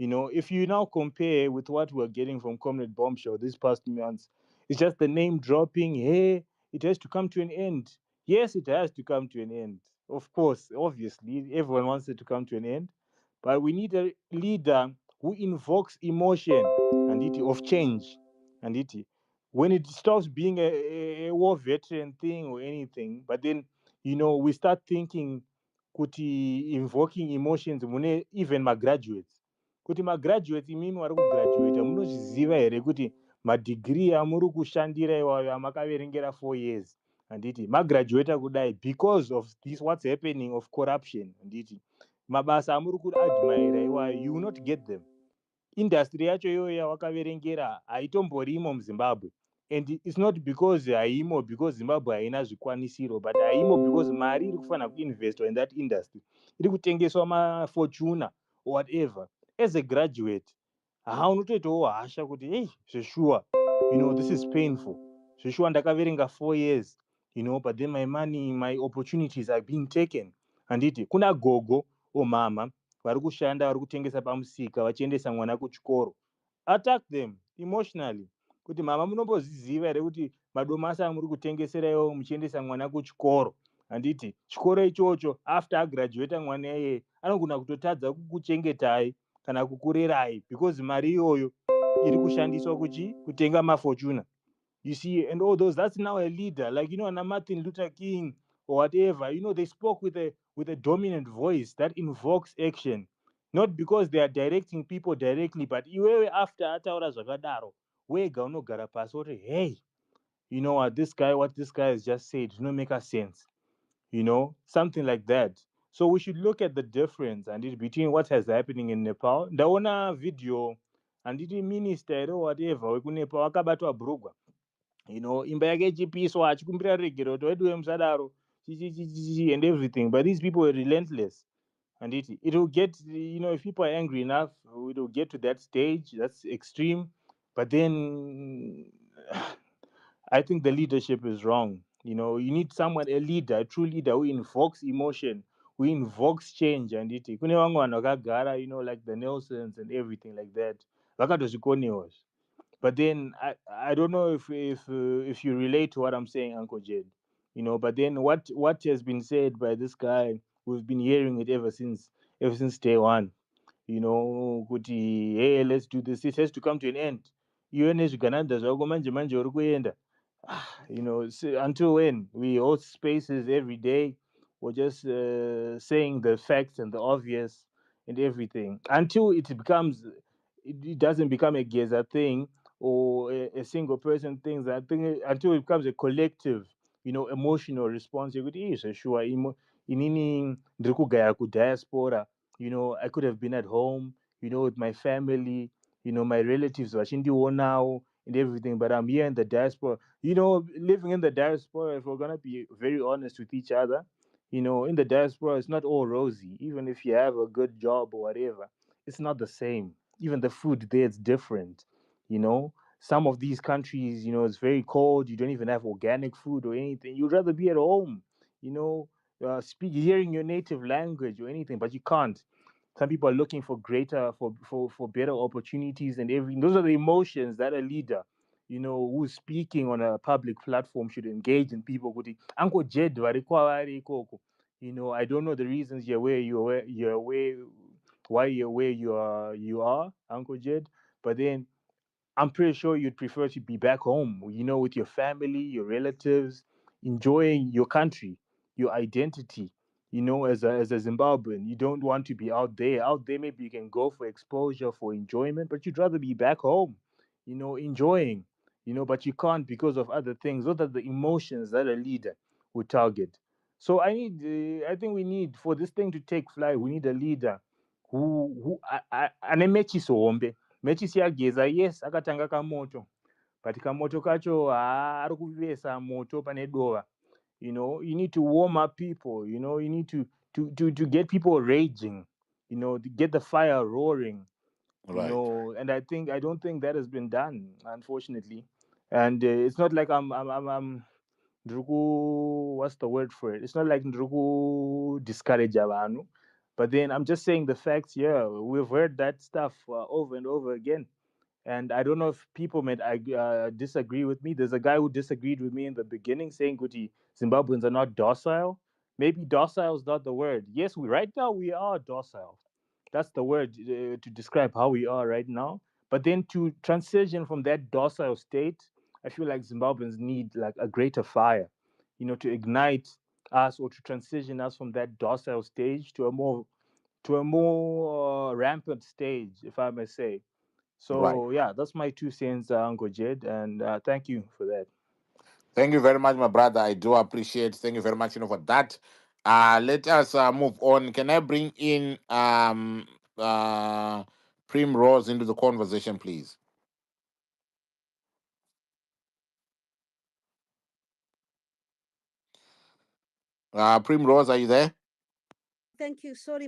If you now compare with what we're getting from Comrade Bombshell these past months, it's just the name dropping. Hey, it has to come to an end. Yes, it has to come to an end. Of course, obviously, everyone wants it to come to an end. But we need a leader who invokes emotion and of change. And when it stops being a war veteran thing or anything, but then, we start thinking, kuti invoking emotions, even my graduates. Kuti magraduates imimi vari kugraduata munozviziva here kuti madegree amuri kushandira iwayo amakaverengera 4 years handiti magraduata kudai because of this what's happening of corruption handiti mabasa amuri kuadmira iwayo you will not get them. Industry yacho iyoyo yawakaverengera haitomborimo muZimbabwe, and it's not because haimo because Zimbabwe haina zvikwanisiro, but haimo because mari iri kufanira kuinvestwa in that industry iri kutengeswa mafortuna or whatever. As a graduate unotoitawo hasha kuti hey zveshuwa this is painful, zveshuwa ndakaverenga 4 years but then my money, my opportunities are being taken. Handiti kuna gogo mama vari kushanda vari kutengesa pamusika vachiendesa mwana kuchikoro. Attack them emotionally kuti mama munomboziziva here kuti madomasi amuri kutengeseraiwo muchiendesa mwana kuchikoro handiti chikoro ichocho after agraduata mwana iyeye anogona kutotadza kukuchengetai kana kukurerai because mari iyoyo iri kushandiswa kutenga mafortuna. You see, and all those, that's now a leader. Like, ana Martin Luther King or whatever, they spoke with a dominant voice that invokes action. Not because they are directing people directly, but iwewe after ataura zvakadaro, wega unogara pasi woti, hey, you know what this guy has just said, make a sense. Something like that. So we should look at the difference and it between what has happening in Nepal. Ndaona video and it minister or whatever wekunepal akabatwa bhurugwa, imba yake ichipiswa achikumbira regero kuti wedu wemusadaro and everything, but these people were relentless. And it will get, if people are angry enough, it will get to that stage. That's extreme. But then I think the leadership is wrong. You need someone, a leader, a true leader who invokes emotion, who invokes change. And kune vamwe vanhu vakagara, like the Nelsons and everything like that, vakatozvikoniwa. But then I don't know if you relate to what I'm saying, Uncle Jed. But then what has been said by this guy, we've been hearing it ever since day one. Kuti, hey, let's do this. It has to come to an end. Iwe nezvigananda zvako manje manje uri kuenda. So until when? We host spaces every day. We're just saying the facts and the obvious and everything. Until it doesn't become a Geza thing or a single person thing. I think until it becomes a collective, emotional response. You could sure. Inini ndiri kugara diaspora. I could have been at home, with my family, my relatives vachindiwonawo and everything, but I'm here in the diaspora. Living in the diaspora, if we're gonna be very honest with each other, in the diaspora, it's not all rosy. Even if you have a good job or whatever, it's not the same. Even the food there, it's different. Some of these countries, it's very cold. You don't even have organic food or anything. You'd rather be at home, hearing your native language or anything, but you can't. Some people are looking for for better opportunities and everything. Those are the emotions that a leader, who's speaking on a public platform should engage in people. Kuti, Uncle Jed vari kwavari ikoko. I don't know the reasons you're where why you're where you are, Uncle Jed, but then I'm pretty sure you'd prefer to be back home, with your family, your relatives, enjoying your country, your identity. As a Zimbabwean, you don't want to be out there. Out there, maybe you can go for exposure, for enjoyment, but you'd rather be back home, enjoying, but you can't because of other things. Those are the emotions that a leader would target. So I think we need, for this thing to take flight, we need a leader who ane mechiso hombe. Mechisi yageza, yes, akatanga kamoto, but kamoto kacho ari kuvesa moto pane dova. You need to warm up people. You need to get people raging. To get the fire roaring. Right. And I don't think that has been done, unfortunately. And it's not like I'm Drugu, what's the word for it? It's not like Drugu discourage abantu, but then I'm just saying the facts. Yeah, we've heard that stuff over and over again. And I don't know if people might disagree with me. There's a guy who disagreed with me in the beginning, saying, "Kuti, Zimbabweans are not docile." Maybe docile is not the word. Yes, right now we are docile. That's the word to describe how we are right now. But then to transition from that docile state, I feel like Zimbabweans need like a greater fire, to ignite us or to transition us from that docile stage to a more rampant stage, if I may say. Right. So yeah, that's my 2 cents, Uncle Jed, and thank you for that. Thank you very much, my brother. I do appreciate. Thank you very much, for that. Let us move on. Can I bring in Primrose into the conversation, please? Primrose, are you there? Thank you. Sorry,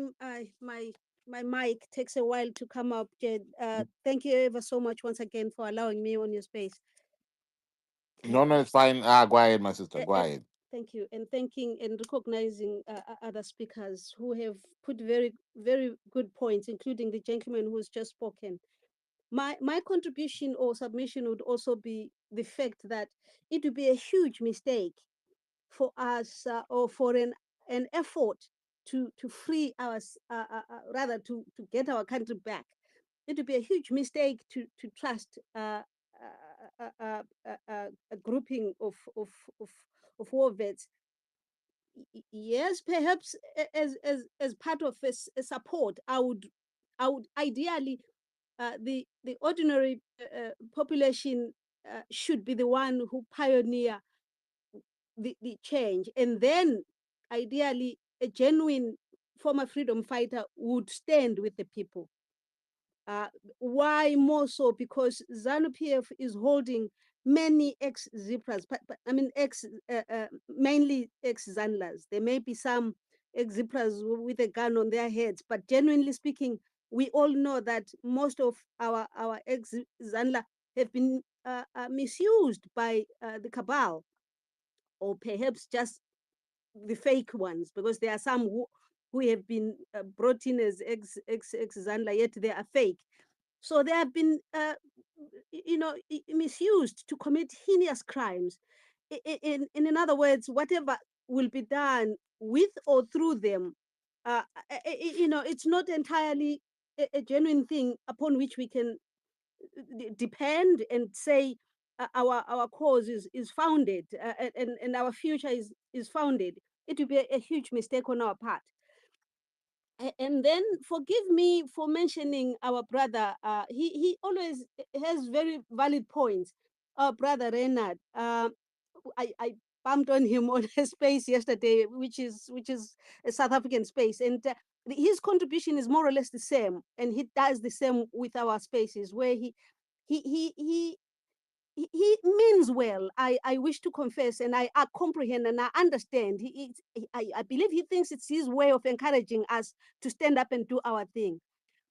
my mic takes a while to come up, Jed. Thank you ever so much once again for allowing me on your space. No, no, it's fine. Go ahead, my sister. Go ahead. Thank you, and thanking and recognizing other speakers who have put very, very good points, including the gentleman who's just spoken. My contribution or submission would also be the fact that it would be a huge mistake for us or for an effort to free us, rather to get our country back. It would be a huge mistake to trust a grouping of war vets. Yes, perhaps as part of a support, I would ideally, the ordinary population should be the one who pioneer the change, and then ideally a genuine former freedom fighter would stand with the people. Why more so? Because ZANU-PF is holding many ex-Zipras, but I mean mainly ex-Zanlas. There may be some ex-Zipras with a gun on their heads, but genuinely speaking, we all know that most of our ex-Zanla have been misused by the cabal, or perhaps just the fake ones, because there are some who have been brought in as ex-Zanla, yet they are fake. So they have been, misused to commit heinous crimes. In other words, whatever will be done with or through them, it's not entirely a genuine thing upon which we can depend and say our cause is founded, and our future is founded. It would be a huge mistake on our part. And then forgive me for mentioning our brother. He always has very valid points. Our brother Renard. I bumped on him on a space yesterday, which is a South African space, and his contribution is more or less the same, and he does the same with our spaces, where he means well. I wish to confess, and I comprehend and I understand. I believe he thinks it's his way of encouraging us to stand up and do our thing.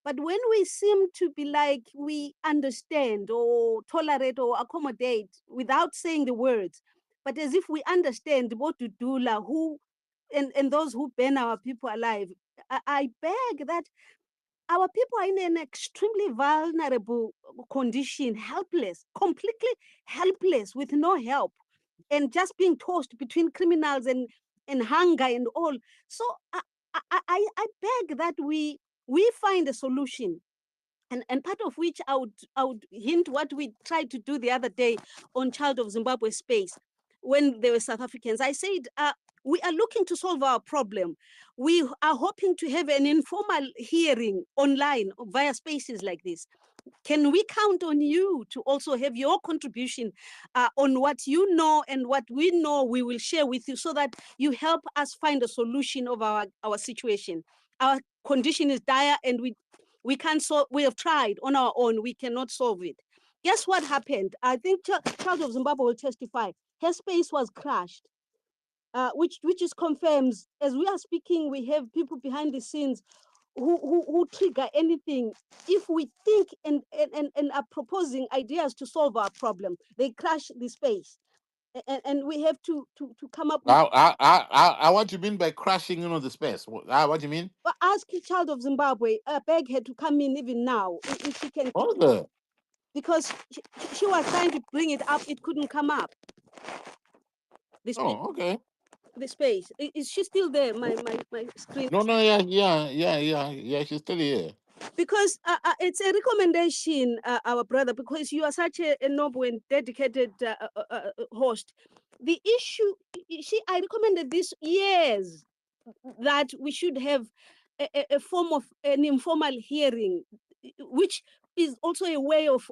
But when we seem to be like we understand or tolerate or accommodate without saying the words, but as if we understand what to do, who and those who burn our people alive, I beg that our people are in an extremely vulnerable condition, helpless, completely helpless, with no help, and just being tossed between criminals and hunger and all. So I beg that we find a solution. And part of which I would hint what we tried to do the other day on Child of Zimbabwe space, when they were South Africans. I said, we are looking to solve our problem. We are hoping to have an informal hearing online via spaces like this. Can we count on you to also have your contribution on what you know and what we know we will share with you, so that you help us find a solution of our situation? Our condition is dire, and we can't solve. We have tried on our own. We cannot solve it. Guess what happened? I think Child of Zimbabwe will testify. Her space was crashed, which is confirms, as we are speaking, we have people behind the scenes who trigger anything. If we think and are proposing ideas to solve our problem, they crash the space. And we have to come up with. What do you mean by crashing, the space? What do you mean? Ask Child of Zimbabwe, beg her to come in even now, if she can. Okay. Because she was trying to bring it up, it couldn't come up. Okay. The space. Is she still there? My screen. No, yeah. She's still here. Because it's a recommendation, our brother, because you are such a noble and dedicated host. The issue, I recommended this years, that we should have a form of an informal hearing, which is also a way of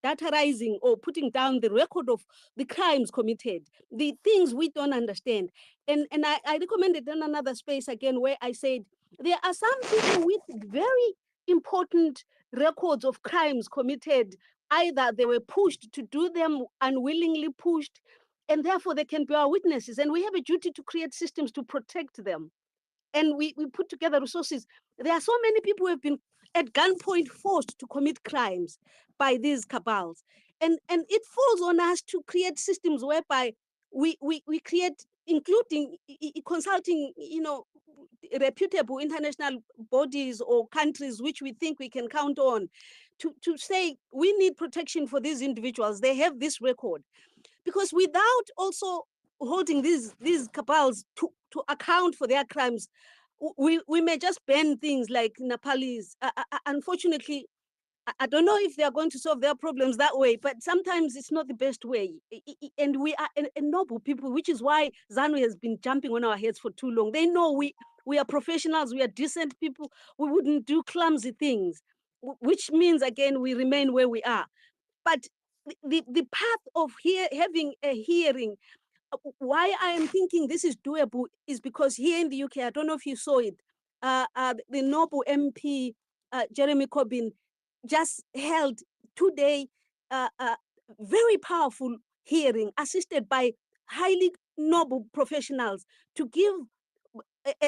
datarizing or putting down the record of the crimes committed, the things we don't understand. And I recommended in another space again, where I said there are some people with very important records of crimes committed. Either they were pushed to do them, unwillingly pushed, and therefore they can be our witnesses. And we have a duty to create systems to protect them. And we put together resources. There are so many people who have been at gunpoint forced to commit crimes by these cabals. And it falls on us to create systems whereby we create, including consulting, reputable international bodies or countries which we think we can count on, to say we need protection for these individuals. They have this record. Because without also holding these cabals to account for their crimes. We may just ban things like Nepalese. Unfortunately, I don't know if they are going to solve their problems that way, but sometimes it's not the best way. And we are a noble people, which is why ZANU has been jumping on our heads for too long. They know we are professionals, we are decent people, we wouldn't do clumsy things, which means, again, we remain where we are. But the path of having a hearing, why I am thinking this is doable is because here in the UK, I don't know if you saw it, the Noble MP, Jeremy Corbyn, just held today very powerful hearing assisted by highly noble professionals to give,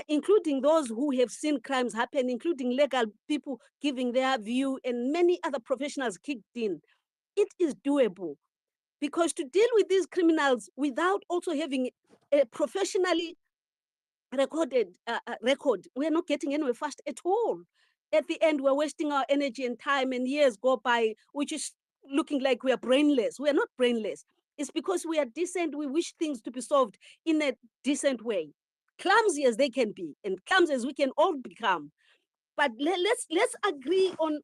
including those who have seen crimes happen, including legal people giving their view, and many other professionals kicked in. It is doable, because to deal with these criminals without also having a professionally recorded record, we're not getting anywhere fast at all. At the end, we're wasting our energy and time, and years go by, which is looking like we are brainless. We are not brainless. It's because we are decent. We wish things to be solved in a decent way, clumsy as they can be, and clumsy as we can all become. But let's agree on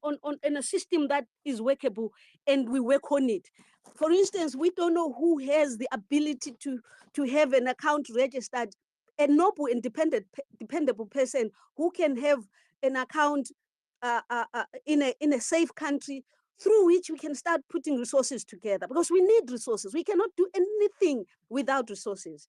a system that is workable, and we work on it. For instance, we don't know who has the ability to have an account registered, a noble, independent, dependable person who can have an account in a safe country, through which we can start putting resources together, because we need resources. We cannot do anything without resources.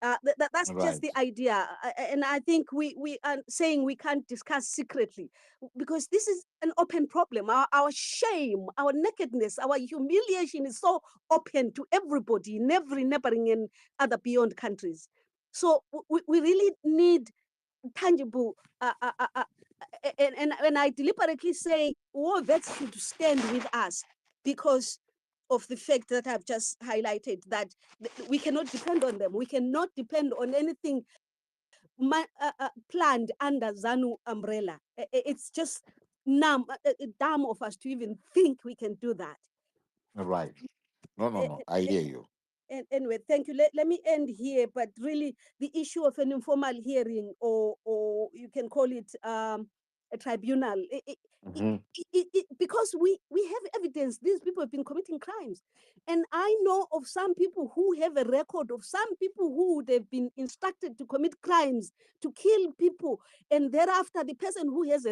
That's just Right. the idea. And I think we are saying we can't discuss secretly, because this is an open problem. Our shame, our nakedness, our humiliation is so open to everybody in every neighboring and other beyond countries. So we really need tangible, and I deliberately say all vets should stand with us, because of the fact that I've just highlighted, that we cannot depend on them. We cannot depend on anything planned under ZANU umbrella. It's just dumb of us to even think we can do that. Right. No. I hear you. Anyway, thank you. Let me end here, but really the issue of an informal hearing, or you can call it a tribunal, Hmm. because we have evidence these people have been committing crimes. And I know of some people who have a record of some people who would have been instructed to commit crimes, to kill people, and thereafter the person who has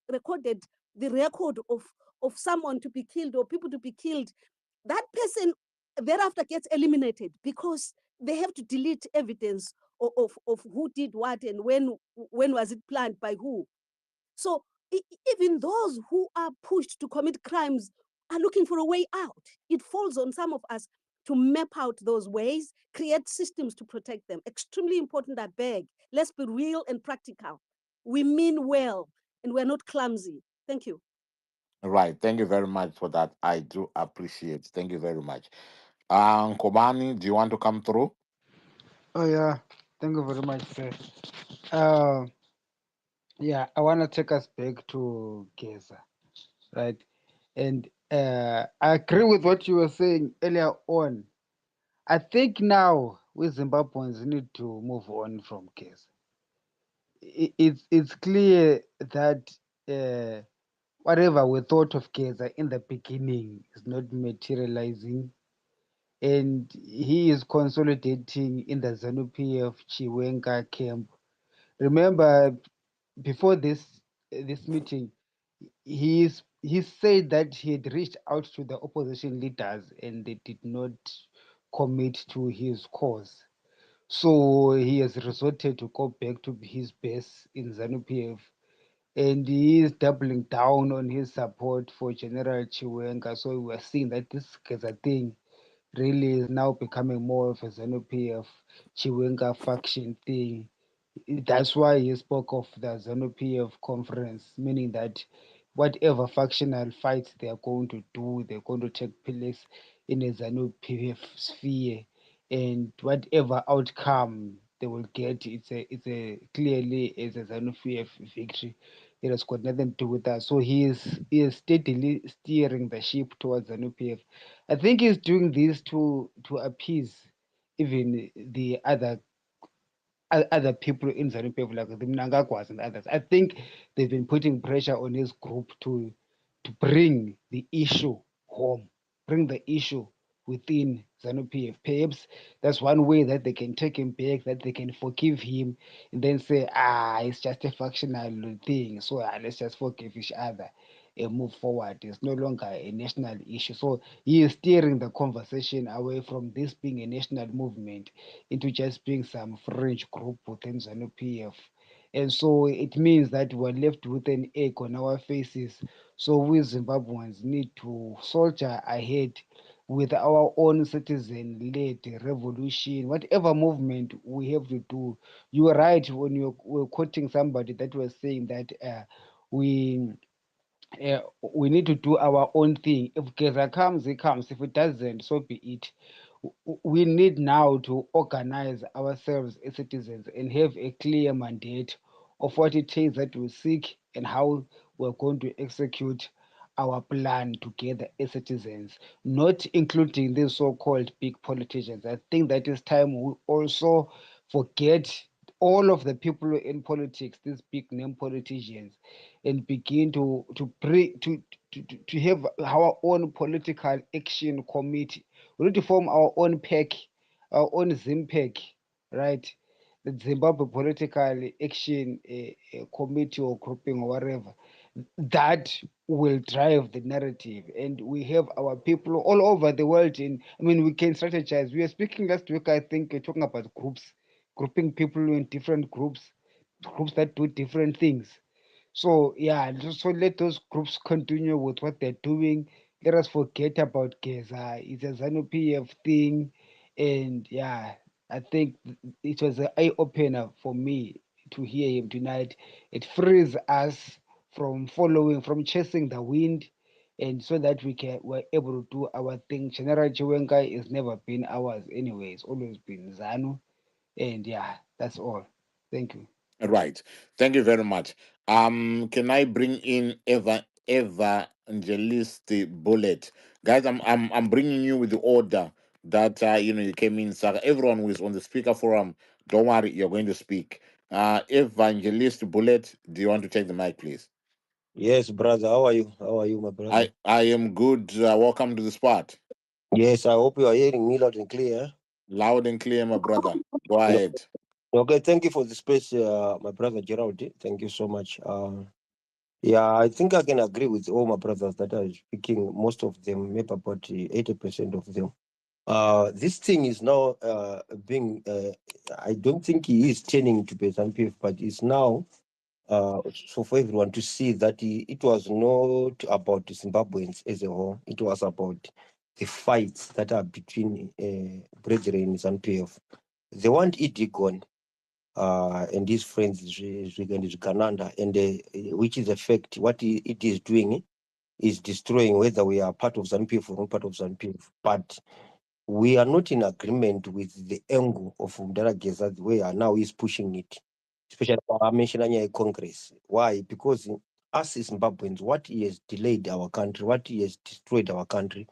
recorded the record of someone to be killed or people to be killed, that person thereafter gets eliminated, because they have to delete evidence of who did what and when was it planned by who. So even those who are pushed to commit crimes are looking for a way out. It falls on some of us to map out those ways, create systems to protect them. Extremely important, I beg. Let's be real and practical. We mean well, and we're not clumsy. Thank you. Right. Thank you very much for that. I do appreciate. Thank you very much. Kobani, do you want to come through? Oh yeah, thank you very much, sir. Uh, yeah, I want to take us back to Gaza, right? And I agree with what you were saying earlier on. I think now we Zimbabweans need to move on from Gaza. It's clear that whatever we thought of Gaza in the beginning is not materializing, and he is consolidating in the ZANU-PF Chiwenga camp. Remember, before this meeting, he said that he had reached out to the opposition leaders and they did not commit to his cause. So he has resorted to go back to his base in ZANU-PF, and he is doubling down on his support for General Chiwenga. So we are seeing that this Gaza thing really is now becoming more of a ZANU-PF Chiwenga faction thing. That's why he spoke of the ZANU-PF conference, meaning that whatever factional fights they are going to do, they're going to take place in a ZANU-PF sphere, and whatever outcome they will get, it's a clearly is a ZANU-PF victory. It has got nothing to do with that. So he is steadily steering the ship towards ZANU-PF. I think he's doing this to appease even the other people in ZANU-PF, like the Mnangagwas and others. I think they've been putting pressure on his group to bring the issue home, bring the issue within ZANU-PF. Perhaps that's one way that they can take him back, that they can forgive him, and then say, it's just a factional thing, so let's just forgive each other and move forward. It's no longer a national issue. So he is steering the conversation away from this being a national movement into just being some fringe group within ZANU-PF. And so it means that we're left with an egg on our faces. So we Zimbabweans need to soldier ahead with our own citizen-led revolution, whatever movement we have to do. You were right when you were quoting somebody that was saying that we we need to do our own thing. If Geza comes, it comes. If it doesn't, so be it. We need now to organize ourselves as citizens and have a clear mandate of what it is that we seek and how we're going to execute our plan together as citizens, not including these so-called big politicians. I think that is time we also forget all of the people in politics, these big name politicians, and begin to have our own political action committee. We need to form our own PAC, our own ZIMPAC, right? The Zimbabwe Political Action Committee or grouping or whatever, that will drive the narrative. And we have our people all over the world. We can strategize. We were speaking last week, I think, talking about groups, grouping people in different groups that do different things. So yeah, so let those groups continue with what they're doing. Let us forget about Geza. It's a ZANU-PF thing, and yeah, I think it was an eye opener for me to hear him tonight. It frees us from chasing the wind, and so that we're able to do our thing. General Chiwenga has never been ours anyway. It's always been ZANU, and yeah, that's all. Thank you. Right. Thank you very much. Can I bring in Evangelist Bullet? Guys, I'm bringing you with the order that you came in. So everyone who is on the speaker forum, don't worry, you're going to speak. Evangelist Bullet, do you want to take the mic, please? Yes, brother. How are you? How are you, my brother? I am good. Welcome to the spot. Yes, I hope you are hearing me loud and clear. Loud and clear, my brother. Go ahead. Okay, thank you for the space, my brother Gerald. Thank you so much. Yeah, I think I can agree with all my brothers that are speaking, most of them, maybe about 80% of them. This thing is now being, I don't think he is turning to PF, but it's now so for everyone to see that it was not about the Zimbabweans as a whole, it was about the fights that are between brethren in ZANU-PF. They want it gone, and his friends, Kananda, and which is a fact. What it is doing is destroying whether we are part of ZANU-PF or not part of ZANU-PF. But we are not in agreement with the angle of Mdala Geza, the way now he's pushing it, especially I mentioned Congress. Why? Because us as Zimbabweans, what he has delayed our country, what he has destroyed our country,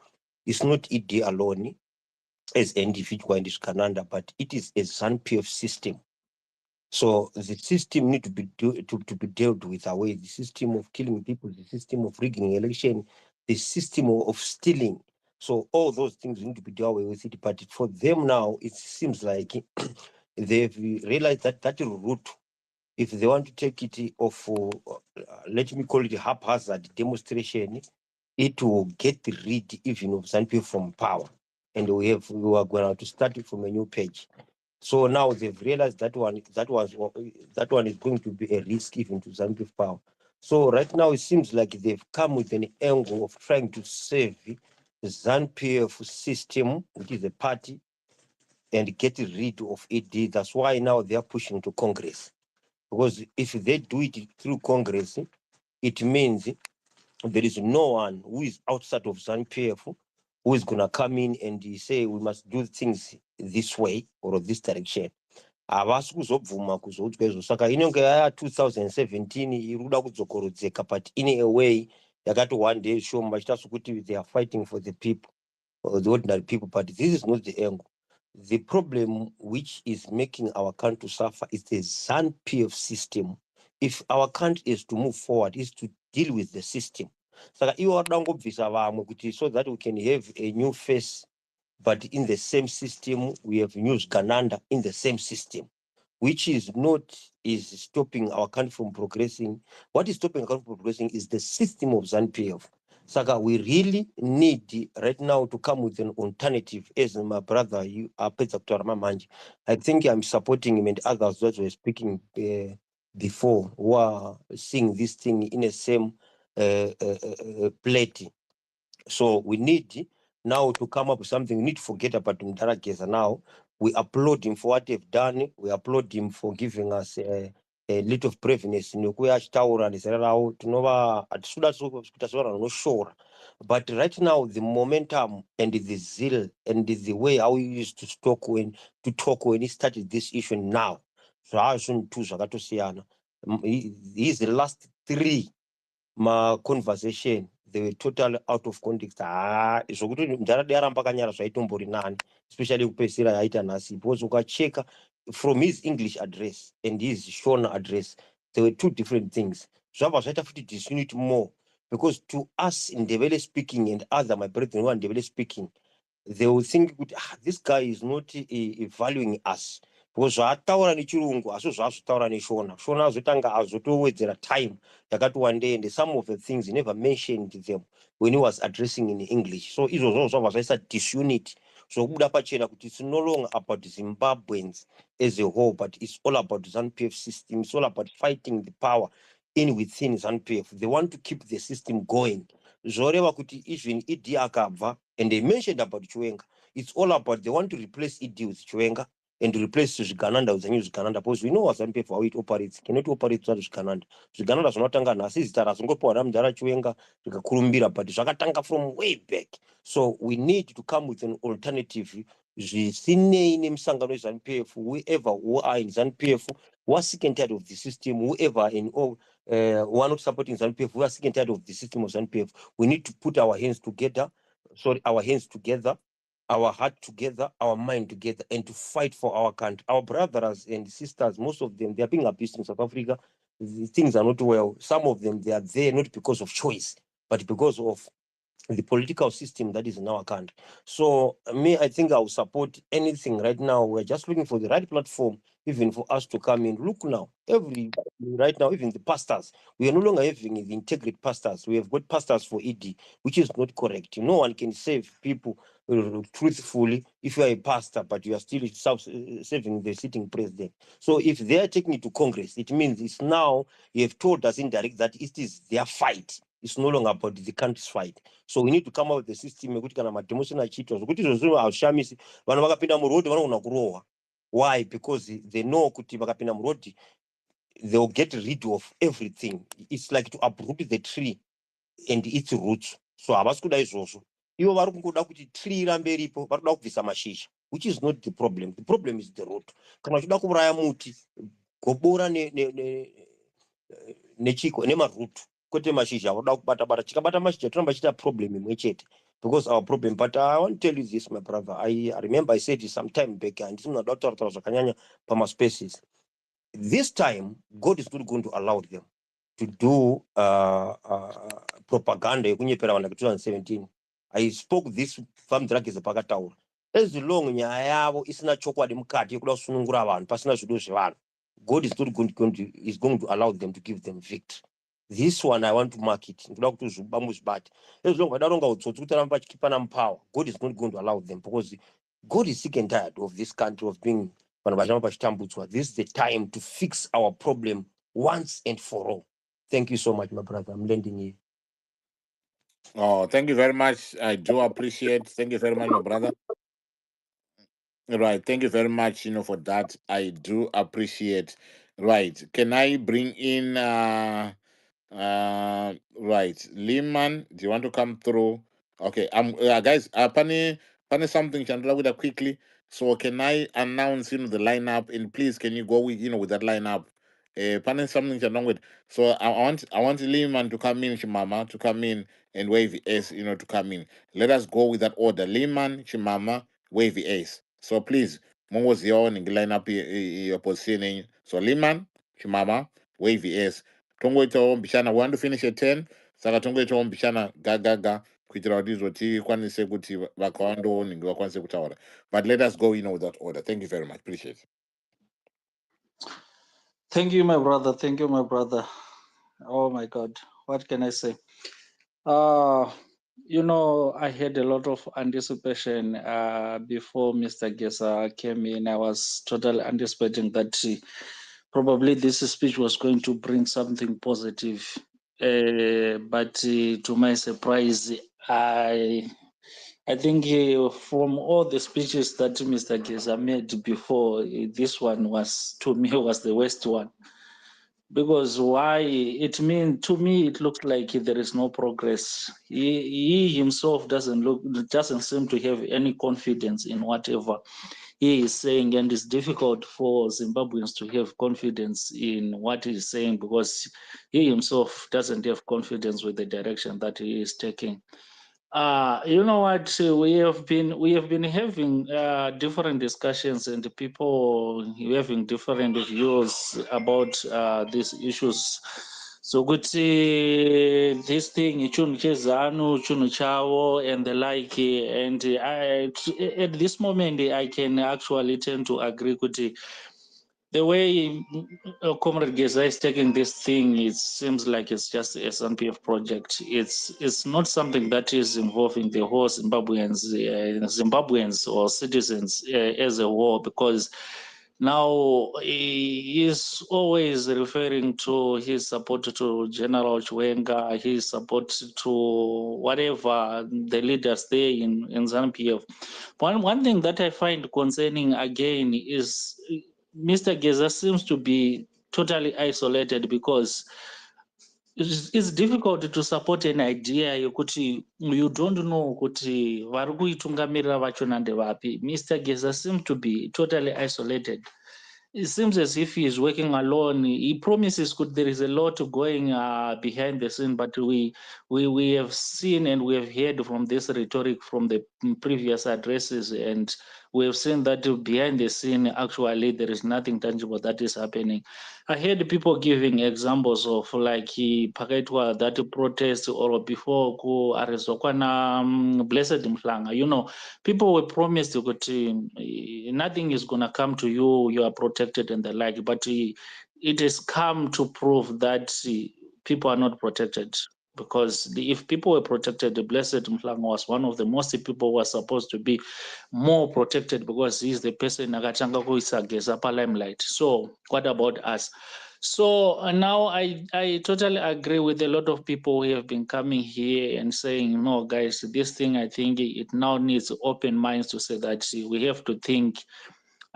is not it alone as individual in this Canada, but it is a ZANU-PF system. So the system need to be dealt with away. The system of killing people, the system of rigging election, the system of stealing. So all those things need to be dealt with it. But for them now, it seems like they've realized that route, if they want to take it off, let me call it a haphazard demonstration, it will get rid even of ZANU-PF from power. And we are going to start it from a new page. So now they've realized that one is going to be a risk even to ZANU-PF power. So right now it seems like they've come with an angle of trying to save the ZANU-PF system, which is a party, and get rid of it. That's why now they are pushing to Congress. Because if they do it through Congress, it means there is no one who is outside of ZANU-PF who is going to come in and say we must do things this way or this direction. Havasi kuzobvuma kuzoudzwa izvo, saka inenge yaya 2017 iri kuda kudzokorodzeka, but in a way yakati one day shoma vachiita sokuti they are fighting for the people, or the ordinary people, but this is not the angle. The problem which is making our country suffer is the ZANU-PF system. If our country is to move forward, is to deal with the system. So that we can have a new face, but in the same system, we have used Gananda in the same system, which is stopping our country from progressing. What is stopping our country from progressing is the system of ZANU-PF. Saka, we really need right now to come with an alternative. As my brother, you are Dr. Manji. I think I'm supporting him and others that were speaking before, who are seeing this thing in the same plate. So we need now to come up with something. We need to forget about Mdara Geza now. We applaud him for what they've done. We applaud him for giving us a little of braveness. But right now, the momentum and the zeal and the way how he used to talk when he started this issue now. So he's the last 3 conversation, they were totally out of context. Zvokuti Mdara aramba kanyara zvaitombori nani, especially kupedzisira yaita nhasi, because ukacheka from his English address and his Shona address, there were 2 different things. Zvabva zvaita futi disunit more, because to us in Ndebele speaking and other my brethren who are Ndebele speaking, they will think this guy is not valuing us, because zvaataura nechirungu asi zvaazvotaura neshona. Shona azotanga azotowedzera time yakati wandei, and some of the things he never mentioned them when he was addressing in English. So izvozvo zvabva zvaisa disunity zvokubuda pachena kuti it's no longer about Zimbabweans as a whole, but it's all about ZANU-PF system. It's all about fighting the power in within ZANU-PF. They want to keep the system going. Zvoreva kuti even Idi akabva, and they mentioned about Chiwenga, it's all about they want to replace Idi with Chiwenga and to replace Zvigananda with the new Zvigananda, because we know what ZANU-PF how it operates. Cannot operate without Zvigananda. Zvigananda zvinotanga nhasi zita razongopiwa naMdara Chiwenga zvikakurumbira, but zvakatanga from way back. So we need to come with an alternative. Zvisinei nemusangano weZANU-PF, whoever who are in ZANU-PF, who are sick and tired of the system, whoever in all who are not supporting ZANU-PF, who are sick and tired of the system of ZANU-PF, we need to put our hands together, our heart together, our mind together, and to fight for our country. Our brothers and sisters, most of them, they are being abused in South Africa. The things are not well. Some of them, they are there not because of choice, but because of the political system that is in our country. So me, I think I will support anything right now. We're just looking for the right platform, even for us to come in. Look now, right now, even the pastors, we are no longer having the integrate pastors. We have got pastors for ED, which is not correct. No one can save people truthfully if you are a pastor, but you are still serving the sitting president. So if they are taking it to Congress, it means it's now you have told us indirect that it is their fight. It's no longer about the country's fight. So we need to come up with the system ekuti kana mademonstration achiitwa zvokuti izvozvo hazvishamisi vanhu vakapinda murodhi vanogona kurohwa. Why? Because they know kuti vakapinda murodhi they will get rid of everything. It's like to uproot the tree and its roots. So havasi kuda izvozvo. Ivo vari kungoda kuti tree irambe iripo, vari kuda kubvisa mashizha, which is not the problem. The problem is the root. Kana uchida kuuraya muti, gobora nechiko nemarutu, kwete mashizha voda kubata-bata. Chikabata mashizha toramba chiita problem imwe chete, because our problem. But I want to tell you this, my brother. I remember I said it some time back, and it's not kutaura zvakanyanya pamaspaces. This time, God is not going to allow them to do propaganda yekunyepera vanhu 2017. I spoke this from Dragis pakataura. As long nyaya yavo isina chokwadi mukati yekuda kusunungura vanhu pasina zvido zvevanhu, God is not going to allow them to give them victory. This one I want to mark it. As long as vadaronga utsotsi kuti aramba achikipana power, God is not going to allow them, because God is sick and tired of this country of being vanhu vachamba vachitambudzwa. This is the time to fix our problem once and for all. Thank you so much, my brother. I'm lending you. Oh, thank you very much. I do appreciate. Thank you very much, my brother. Right. Thank you very much, for that. I do appreciate. Right. Can I bring in right, Lehman? Do you want to come through? Okay. Guys, Pani something Chandra with quickly. So can I announce the lineup, and please can you go with with that lineup? Pani something Chandra with. So I want Lehman to come in, Chimama to come in, and Wavy S to come in. Let us go with that order. Lehman, Chimama, Wavy S. So please, mongoziwa line up your positioning. So Liman, Chimama, wave is. Tongo ito mbishana, we want to finish at 10. Saka tongo ito mbishana gaga. Kuitira wadizo ti kwanise kuti wakawando ningi wakwanise kutawala. But let us go with that order. Thank you very much. Appreciate it. Thank you, my brother. Thank you, my brother. Oh my God, what can I say? You know, I had a lot of anticipation before Mr. Gesa came in. I was totally anticipating that probably this speech was going to bring something positive. But to my surprise, I think from all the speeches that Mr. Gesa made before, this one was, to me, was the worst one. Because why? It means, to me, it looks like there is no progress. He himself doesn't seem to have any confidence in whatever he is saying, and it's difficult for Zimbabweans to have confidence in what he is saying because he himself doesn't have confidence with the direction that he is taking. You know what? We have been having different discussions and people having different views about these issues. So good this thing, chunu chezanu, chunu chavo, and the like. And at this moment, I can actually tend to agree with the way Comrade Geza is taking this thing. It seems like it's just a SNPF project. It's not something that is involving the whole Zimbabweans or citizens as a whole, because now he is always referring to his support to General Chiwenga, his support to whatever the leaders there in ZANU-PF. One thing that I find concerning again is Mr. Geza seems to be totally isolated, because it's difficult to support an idea yokuti you don't know kuti vari kuitungamirira vachona ndevapi. Mr. Geza seems to be totally isolated. It seems as if he is working alone. He promises there is a lot going behind the scene, but we have seen and we have heard from this rhetoric from the previous addresses, and we have seen that behind the scene, actually, there is nothing tangible that is happening. I heard people giving examples of like pakaitwa that protest or before ku arezokwana Blessed Mhlanga. You know, people were promised that nothing is going to come to you, you are protected and the like, but it has come to prove that people are not protected. Because if people were protected, the Blessed Mhlanga was one of the most people who are supposed to be more protected, because he's the person Nakachanga Geza limelight. So what about us? So now I totally agree with a lot of people who have been coming here and saying, no, guys, this thing, I think it now needs open minds to say that we have to think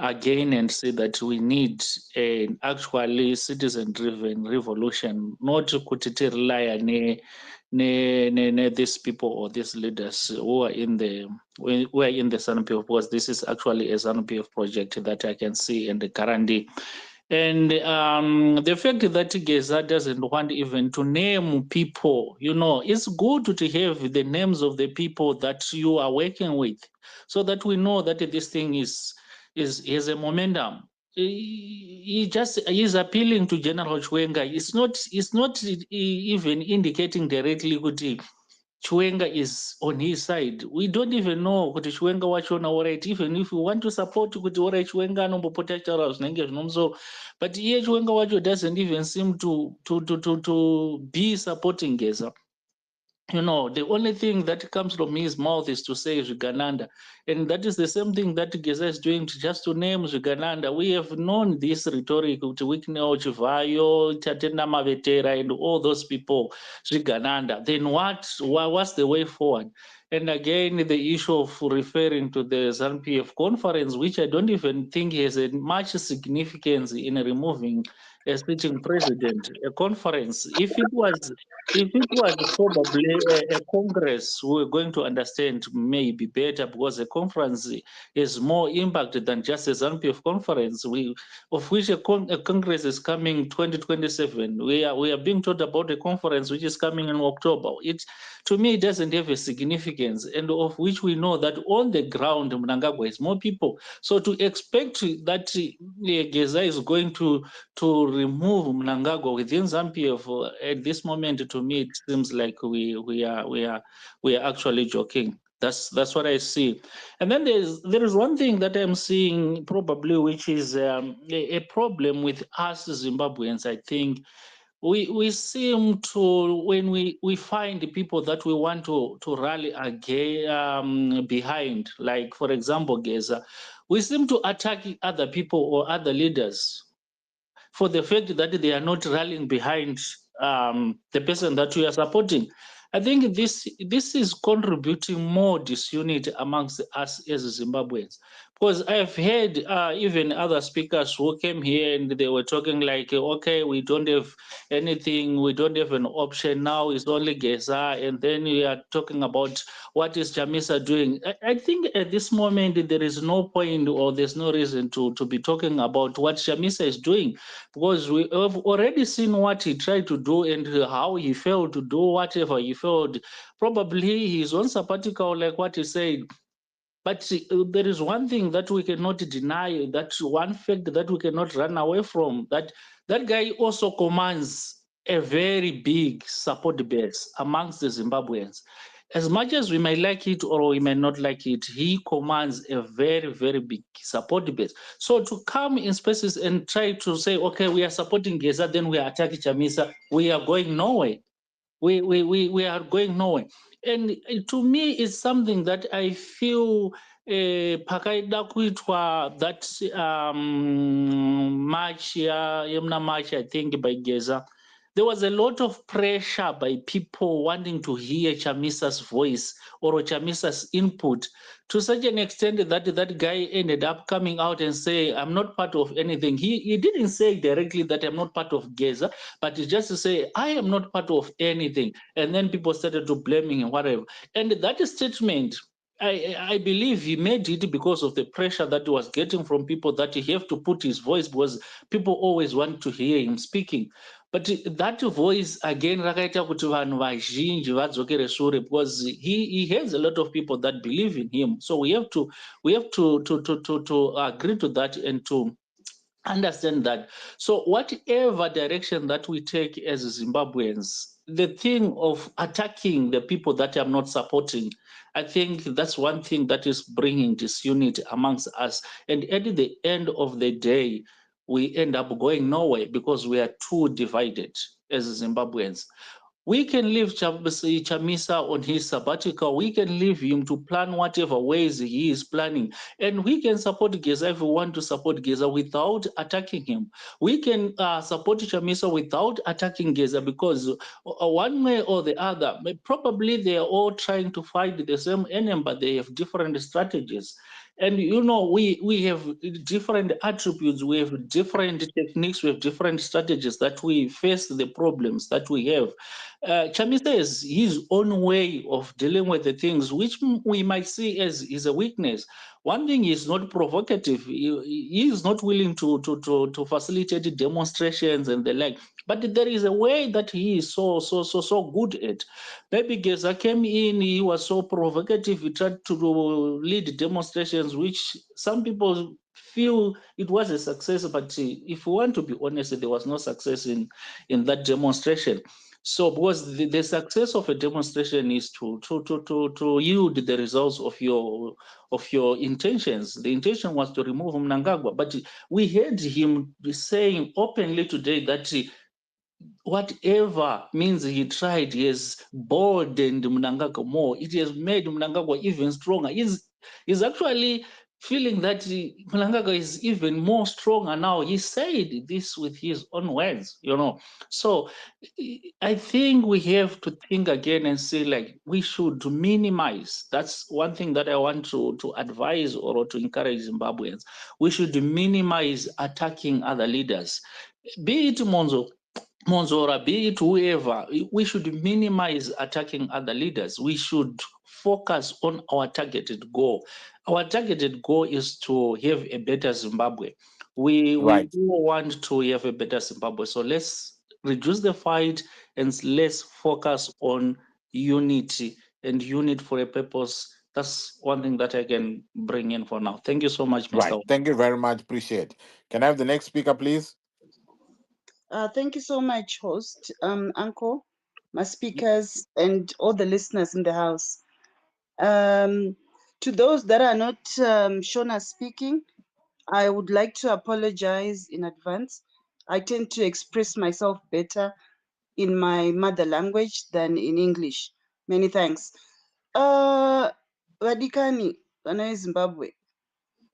again and say that we need an actually citizen-driven revolution, not to rely on these people or these leaders who are in the ZANU-PF, because this is actually a ZANU-PF project that I can see in the Karandi. And the fact that Geza doesn't want even to name people, you know, it's good to have the names of the people that you are working with, so that we know that this thing is a momentum. He's appealing to General Chiwenga. It's not even indicating directly that Chiwenga is on his side. We don't even know kuti Chiwenga wachona alright. Even if we want to support kuti alright Chiwenga anombopota chara zvinenge zvinomso, but iye Chiwenga wacho doesn't even seem to be supporting Geza. You know, the only thing that comes from his mouth is to say Zvigananda. And that is the same thing that Geza is doing, just to name Zvigananda. We have known this rhetoric, Wikneo Chivayo, Tatenda Mavetera, and all those people, Zvigananda. Then what's the way forward? And again, the issue of referring to the ZANU-PF conference, which I don't even think has much significance in removing a sitting president, a conference. If it was probably a congress, we were going to understand maybe better, because a conference is more impact than just a ZANU-PF conference. Of which a congress is coming 2027. We are being told about a conference which is coming in October. It, to me, it doesn't have a significance, and of which we know that on the ground Mnangagwa is more people. So to expect that Geza is going to remove Mnangagwa within ZANU-PF at this moment, to me, it seems like we are actually joking. That's what I see. And then there is one thing that I'm seeing probably, which is a problem with us Zimbabweans. I think we seem to, when we find the people that we want to rally again behind, like for example Geza, we seem to attack other people or other leaders for the fact that they are not rallying behind the person that we are supporting. I think this is contributing more disunity amongst us as Zimbabweans. Because I've heard even other speakers who came here and they were talking like, okay, we don't have anything, we don't have an option now, it's only Geza, and then we are talking about what is Chamisa doing. I think at this moment there is no point or there's no reason to be talking about what Chamisa is doing, because we have already seen what he tried to do and how he failed to do whatever he failed. Probably his own sabbatical, like what he said. But there is one thing that we cannot deny, that one fact that we cannot run away from, that guy also commands a very big support base amongst the Zimbabweans. As much as we might like it or we may not like it, he commands a very, very big support base. So to come in spaces and try to say, okay, we are supporting Geza, then we are attacking Chamisa, we are going nowhere. We are going nowhere. And to me, it's something that I feel pakaida kuitwa that march yemna march, I think, by Geza, there was a lot of pressure by people wanting to hear Chamisa's voice or Chamisa's input, to such an extent that that guy ended up coming out and saying, I'm not part of anything. He didn't say directly that I'm not part of Geza, but he just to say, I am not part of anything. And then people started to blaming him, whatever. And that statement, I believe he made it because of the pressure that he was getting from people, that he have to put his voice, because people always want to hear him speaking. But that voice again, rakaita kuti vanhu vazhinji vadzokere sure, because he has a lot of people that believe in him. So we have to agree to that and to understand that. So whatever direction that we take as Zimbabweans, the thing of attacking the people that I'm not supporting, I think that's one thing that is bringing disunity amongst us. And at the end of the day, we end up going nowhere because we are too divided as Zimbabweans. We can leave Chamisa on his sabbatical. We can leave him to plan whatever ways he is planning. And we can support Geza if we want to support Geza without attacking him. We can support Chamisa without attacking Geza, because one way or the other, probably they are all trying to fight the same enemy, but they have different strategies. And you know, we have different attributes, we have different techniques, we have different strategies that we face the problems that we have. Chamisa has his own way of dealing with the things, which we might see as is a weakness. One thing is not provocative. He is not willing to facilitate demonstrations and the like. But there is a way that he is so good at. Maybe Geza came in, he was so provocative, he tried to lead demonstrations, which some people feel it was a success. But if we want to be honest, there was no success in that demonstration. So, because the success of a demonstration is to yield the results of your intentions. The intention was to remove Mnangagwa, but we heard him saying openly today that whatever means he tried, he has boldened Mnangagwa more. It has made Mnangagwa even stronger. He's actually feeling that Mnangagwa is even more stronger now. He said this with his own words, you know. So I think we have to think again and say, like, we should minimize. That's one thing that I want to advise or to encourage Zimbabweans. We should minimize attacking other leaders. Be it Monzora, be it whoever, we should minimize attacking other leaders. We should focus on our targeted goal. Our targeted goal is to have a better Zimbabwe. We Right. all want to have a better Zimbabwe. So let's reduce the fight and let's focus on unity and unit for a purpose. That's one thing that I can bring in for now. Thank you so much, Right. Mr. Thank you very much. Appreciate. Can I have the next speaker, please? Thank you so much, host, Uncle, my speakers, and all the listeners in the house. To those that are not shown as speaking, I would like to apologize in advance. I tend to express myself better in my mother language than in English. Many thanks. Vadikani, vana veZimbabwe,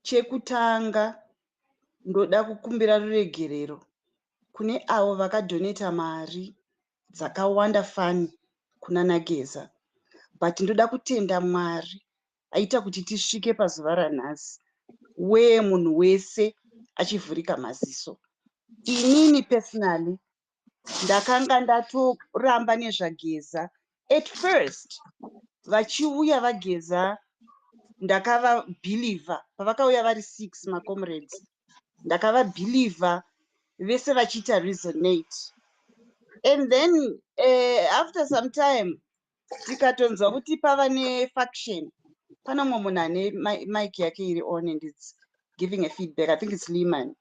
chekutanga ndoda kukumbira ruregerero kune avo vakadhoneta mari dzakawanda fani kuna Nageza, but ndoda kutenda Mwari aita kuti tisvike pazuva ranhasi weye munhu wese achivhurika maziso. Inini personally ndakanga ndatoramba nezvaGeza. At first vachiuya vaGeza ndakavabhilivha pavakauya vari 6 macomrades, ndakavabhilivha vese vachiita resonate. And then after some time tikatonzwa kuti pava nefaction. Pana mumwe munhu ane mic yake iri on and it's giving a feedback. I think it's Lehman.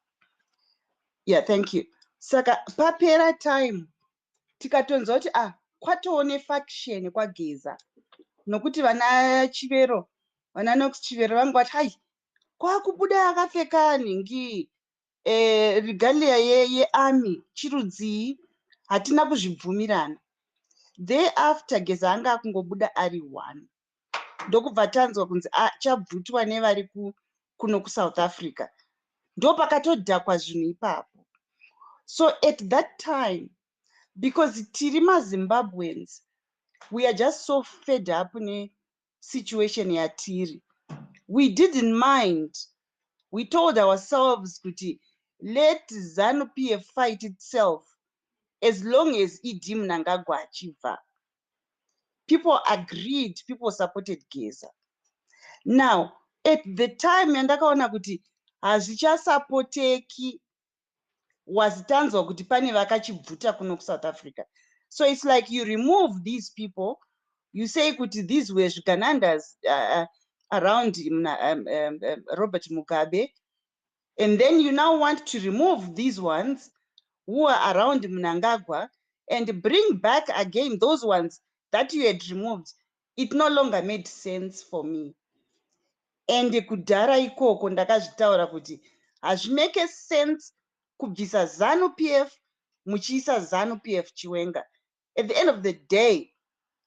Yeah, thank you. Saka papera time tikatonzwa kuti kwatoo nefaction kwaGeza, nokuti vana Chivero, vana Nox Chivero vangu vati hai kwakubuda akapfeka nhingi regalia yearmy chirudzii, hatina kuzvibvumirana. Thereafter Geza anga akungobuda ari 1. Ndokubva tanzwa kunzi chabvutwa nevari kuno kuSouth Africa. Ndo pakatodhakwa zvinhu ipapo. So at that time, because tiri maZimbabweans, we are just so fed up situation yatiri. We didn't mind. We told ourselves kuti let ZANU-PF fight itself as long as Idi Mnangagwa achibva. People agreed, people supported Geza. Now, at the time yandakaona kuti hazvichasapoteki, wazitanzwa kuti pane vakachibvuta kuno kuSouth Africa. So it's like you remove these people, you say kuti these were Zviganandas around Robert Mugabe, and then you now want to remove these ones who are around Mnangagwa and bring back again those ones that you had removed. It no longer made sense for me. And kudhara ikoko ndakazvitaura kuti hazvimeke sense kubvisa ZANU-PF muchiisa ZANU-PF Chiwenga. At the end of the day,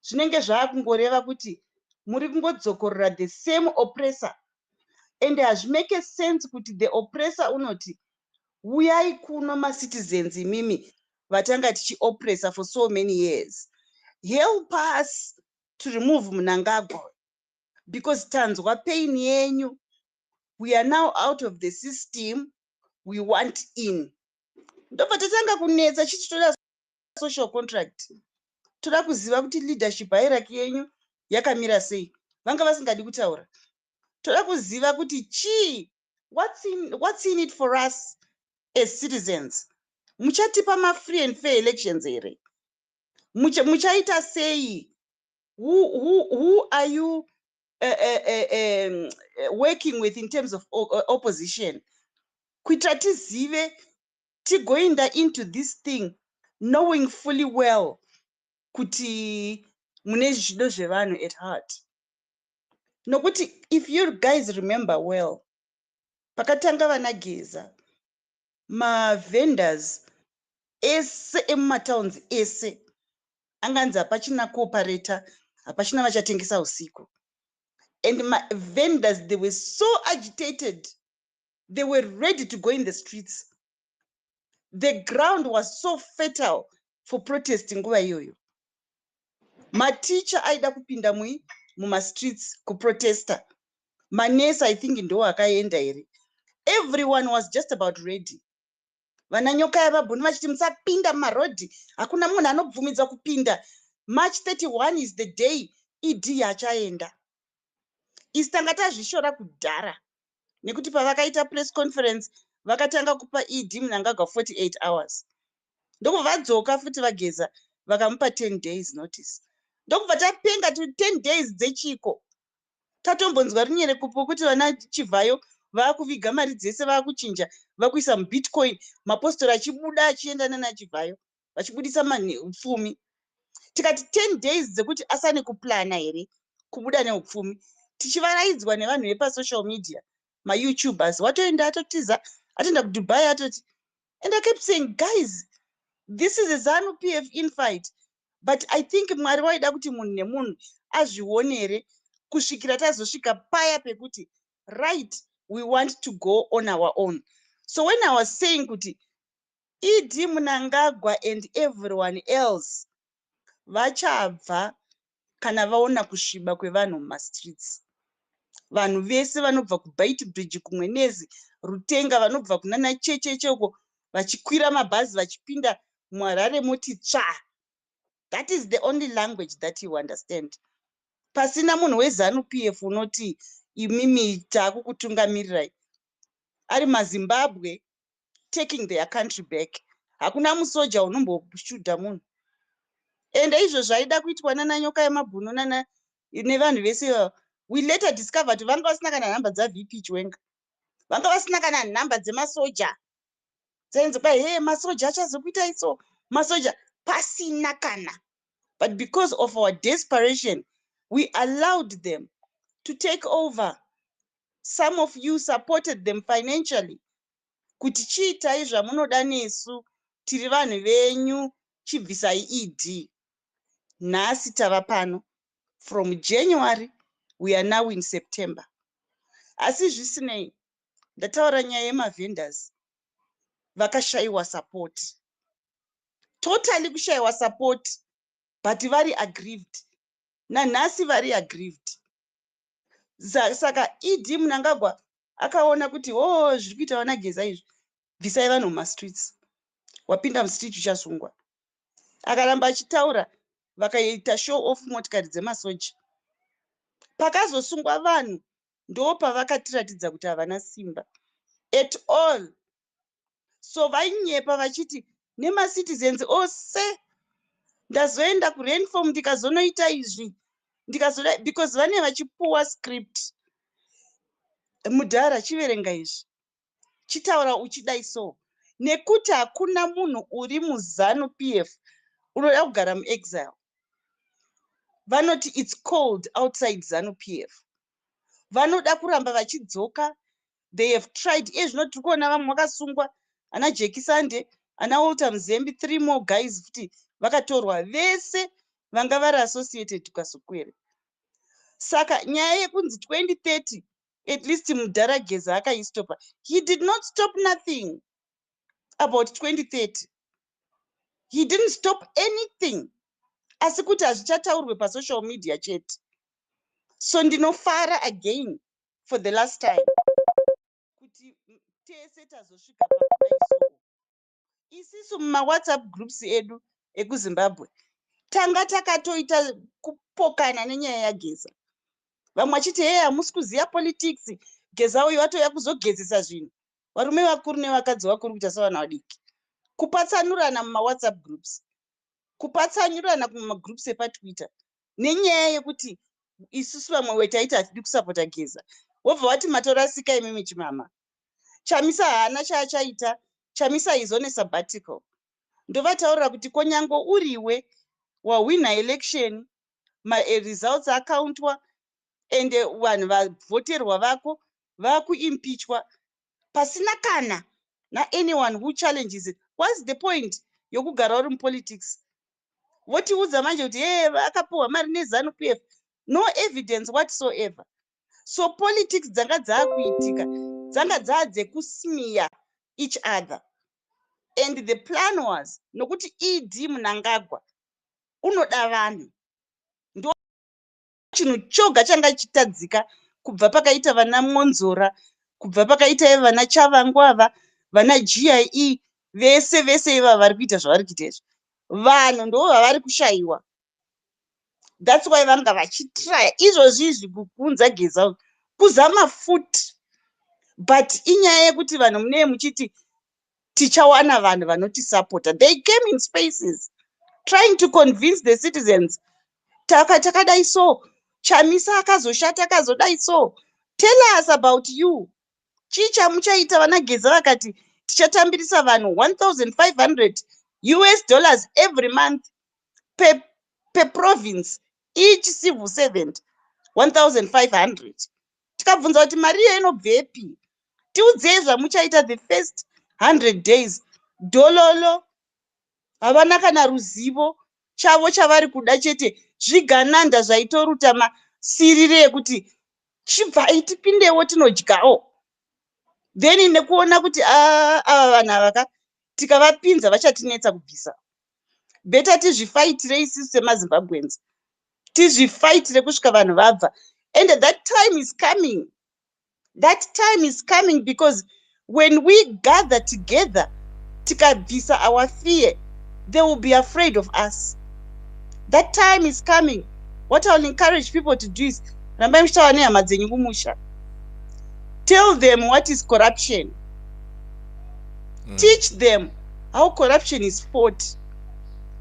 zvinenge zvakungoreva kuti muri kungodzokorera the same oppressor. And hazvimeke sense kuti the oppressor unoti uyai kuno macitizens imimi vatanga tichioppressa for so many years. Help us to remove Mnangagwa, because tanzwa pain yenyu. We are now out of the system, we want in. Ndobva tatanga kunetsa chiti toda social contract. Toda kuziva kuti leadership hierarchy yenyu yakamira sei. Vanga vasingadi kutaura. Toda kuziva kuti what's in it for us as citizens. Muchatipa ma free and fair elections here. Muchaita sei? Who are you working with in terms of opposition? Kuitira tizive tigoinda into this thing knowing fully well kuti mune zvido zvevanhu at heart. Nokuti if you guys remember well, pakatanga vana Geza, ma vendors ese emumatowns ese anganzi hapachina cooperator, hapachina vachatengesa usiku. And my vendors, they were so agitated. They were ready to go in the streets. The ground was so fertile for protesting nguva iyoyo. Maticha aida kupinda muma-streets kuprotesta. Manesi, I think, ndo akaenda here. Everyone was just about ready. Vananyoka yavabhunu vachiti musapinda mumarodhi, hakuna munhu anobvumidzwa kupinda. March 31 is the day ED achaenda. Isi tanga tazvishora kudhara, nekuti pavakaita press conference vakatanga kupa ED munangagwa 48 hours. Ndokubva vadzoka futi vageza vakamupa 10 days notice. Ndokubva tapenga 10 days dzechiko. Tatombonzwa rinyere kupo kuti vana Chivhayo vakuviga mari dzese vakuchinja vakuisa mubitcoin, mapostori achibuda achiendana naChivhayo vachibudisa upfumi. Tikati 10 days dzekuti asane kuplana here kubuda neupfumi, tichivaraidzwa nevanhu vepasocial media, maYoutubers, watoenda atotiza atoenda kuDubai atoti. And I kept saying, guys, this is a ZANU-PF infight. But I think Mwari waida kuti munhu nemunhu azvionere kusvikira tazosvika paya pekuti right, we want to go on our own. So when I was saying kuti ED Mnangagwa and everyone else vachabva kana vaona kusviba kwevanhu mumastreets. Vanhu vese vanobva kuBait Bridge kumwenezi, Rutenga, vanobva kunana Checheche uko vachikwira mabhazi vachipinda muHarare moti tsva. That is the only language that you understand. Pasina munhu weZANU-PF unoti imimi taakukutungamirai. Ari maZimbabwe taking their country back. Hakuna musoja unomboshudha munhu. Ende izvo zvaida kuitwa naNyoka yamabhunu nevanhu vese. We later discovered vanga vasina kana nhamba dzaVP Chwenga. Vanga vasina kana nhamba dzemasoja. Dzainzi kwai hey, masoja achazokuita iso. Masoja pasina kana. But because of our desperation, we allowed them to take over. Some of you supported them financially. Kuti chiitai zvamunoda nesu, tiri vanhu venyu, chibvisai ED. Nhasi tava pano. From January, we are now in September. Asi zvisinei, ndataura nyaya yemavendors. Vakashaiwa support. Totally kushaiwa support, but vari aggrieved. Nanhasi vari aggrieved. Saka ED Mnangagwa akaona kuti zviri kuita vanageza izvi, bvisai vanhu mumastreets. Wapinda mustreet uchasungwa. Akaramba achitaura, vakaita show off motikari dzemasoja. Pakazosungwa vanhu, ndo pavakatiratidza kuti havana simba at all. So vainyepa vachiti nemacitizens ose ndazoenda kuRenform ndikazonoita izvi, ndikazoda, because vane vachipuwa script. Mudhara chiverenga izvi, chitaura uchidai so. Nekuti hakuna munhu uri muZANU-PF unoda kugara muexile. Vanoti it's cold outside ZANU-PF. Vanoda kuramba vachidzoka. They have tried. Zvino tiri kuona vamwe vakasungwa, ana Jeki Sande, ana Walter Mzembe, 3 more guys futi vakatorwa, vese vanga vari associated kwaSokwere. Saka nyaya yekunzi 2030 at least Mudhara Geza akaistopa. He did not stop nothing about 2030. He didn't stop anything. Asi kuti hazvichataurwe pasocial media chete. So ndinofara again for the last time kuti tese tazosvika pakudai. Isisu muma-WhatsApp groups edu ekuZimbabwe tanga takatoita kupokana nenyaya yaGeza. Vamwe vachiti hey, hamusi kuziya politics, Geza uyu watoya kuzogezesa zvinhu. Varume vakuru nevakadzi vakuru kuita savana vadiki. Kupatsanurana muma-WhatsApp groups. Kupatsanurana kumagroups epaTwitter. Nenyaya yekuti isusu vamwe wetaiti hatidi kusapota Geza. Wobva wati matorasika imimi chimama. Chamisa haana chaachaita. Chamisa is on a sabbatical. Ndovataurira kuti konyango uriwe wawina election, results accountwa, ende vanhu vavhoterwa vako vakuimpeachwa pasina kana anyone who challenges it. What's the point yokugara uri mupolitics? Votiudza manje kuti hey, vakapuhwa mari neZANU-PF. No evidence whatsoever. So politics dzanga dzaakuitika dzanga dzaadzekusmear each other. And the plan was nokuti ED Mnangagwa unoda vanhu. Ndo chinhu choga changa chitadzika kubva pakaita vana Monzora, kubva pakaita vana Chavangu ava, vana GIE, vese iva vari kuita zvavari kuita izvi. Vanhu ndo vavari kushaiwa. That's why vanga vachitry izvozvizvi kukunza Geza kuzama futi. But inyaya yekuti vanhu munee muchiti tichawana vanhu vanotisapota. They came in spaces trying to convince the citizens. Takadai so, Chamisa akazoshata akazodai so. Tell us about you. Chicha muchaita vana Geza vakati tichatambirisa vanhu $1,500 every month per province, each civil servant 1,500. Tikabvunza kuti mari iyo inobvepi? Tiudzei zvamuchaita the first 100 days. Dololo havana kana ruzivo chavo chavari kuda chete zvigananda zvaitoruta masirire ekuti chibvai tipindewo tinodyawo. Then nekuona kuti ava vanhu ava tikavapinza vachatinetsa kubvisa. Beta tizvifaitirei isusu semaZimbabweans. Tizvifaitire kusvika vanhu vabva. And that time is coming. That time is coming because when we gather together, tikabvisa our fear, they will be afraid of us. That time is coming. What I will encourage people to do is, rambai muchitaura nehama dzenyu kumusha. Tell them what is corruption. Teach them how corruption is fought.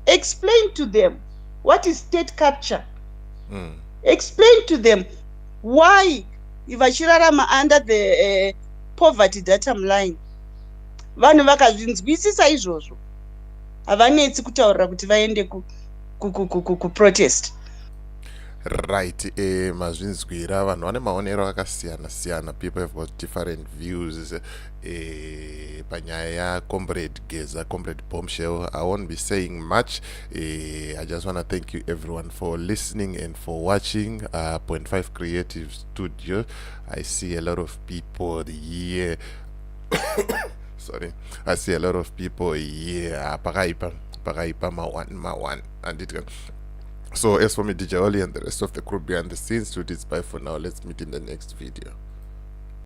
Explain to them what is state capture. Explain to them why vachirarama under the poverty datum line. Vanhu vakazvinzwisisa izvozvo havanetsi kutaurira kuti vaende ku protest. Right, mazvinzwira vanhu vane maonero akasiyana. People have got different views panyaya ya Comrade Geza, Comrade Bombshell. I won't be saying much. I just want to thank you everyone for listening and for watching. Point 5 Creative Studio. I see a lot of people here. Sorry, I see a lot of people here. Paraipa Mawan and it. So as for me, DJ Oli and the rest of the crew behind the scenes, to this bye for now. Let's meet in the next video.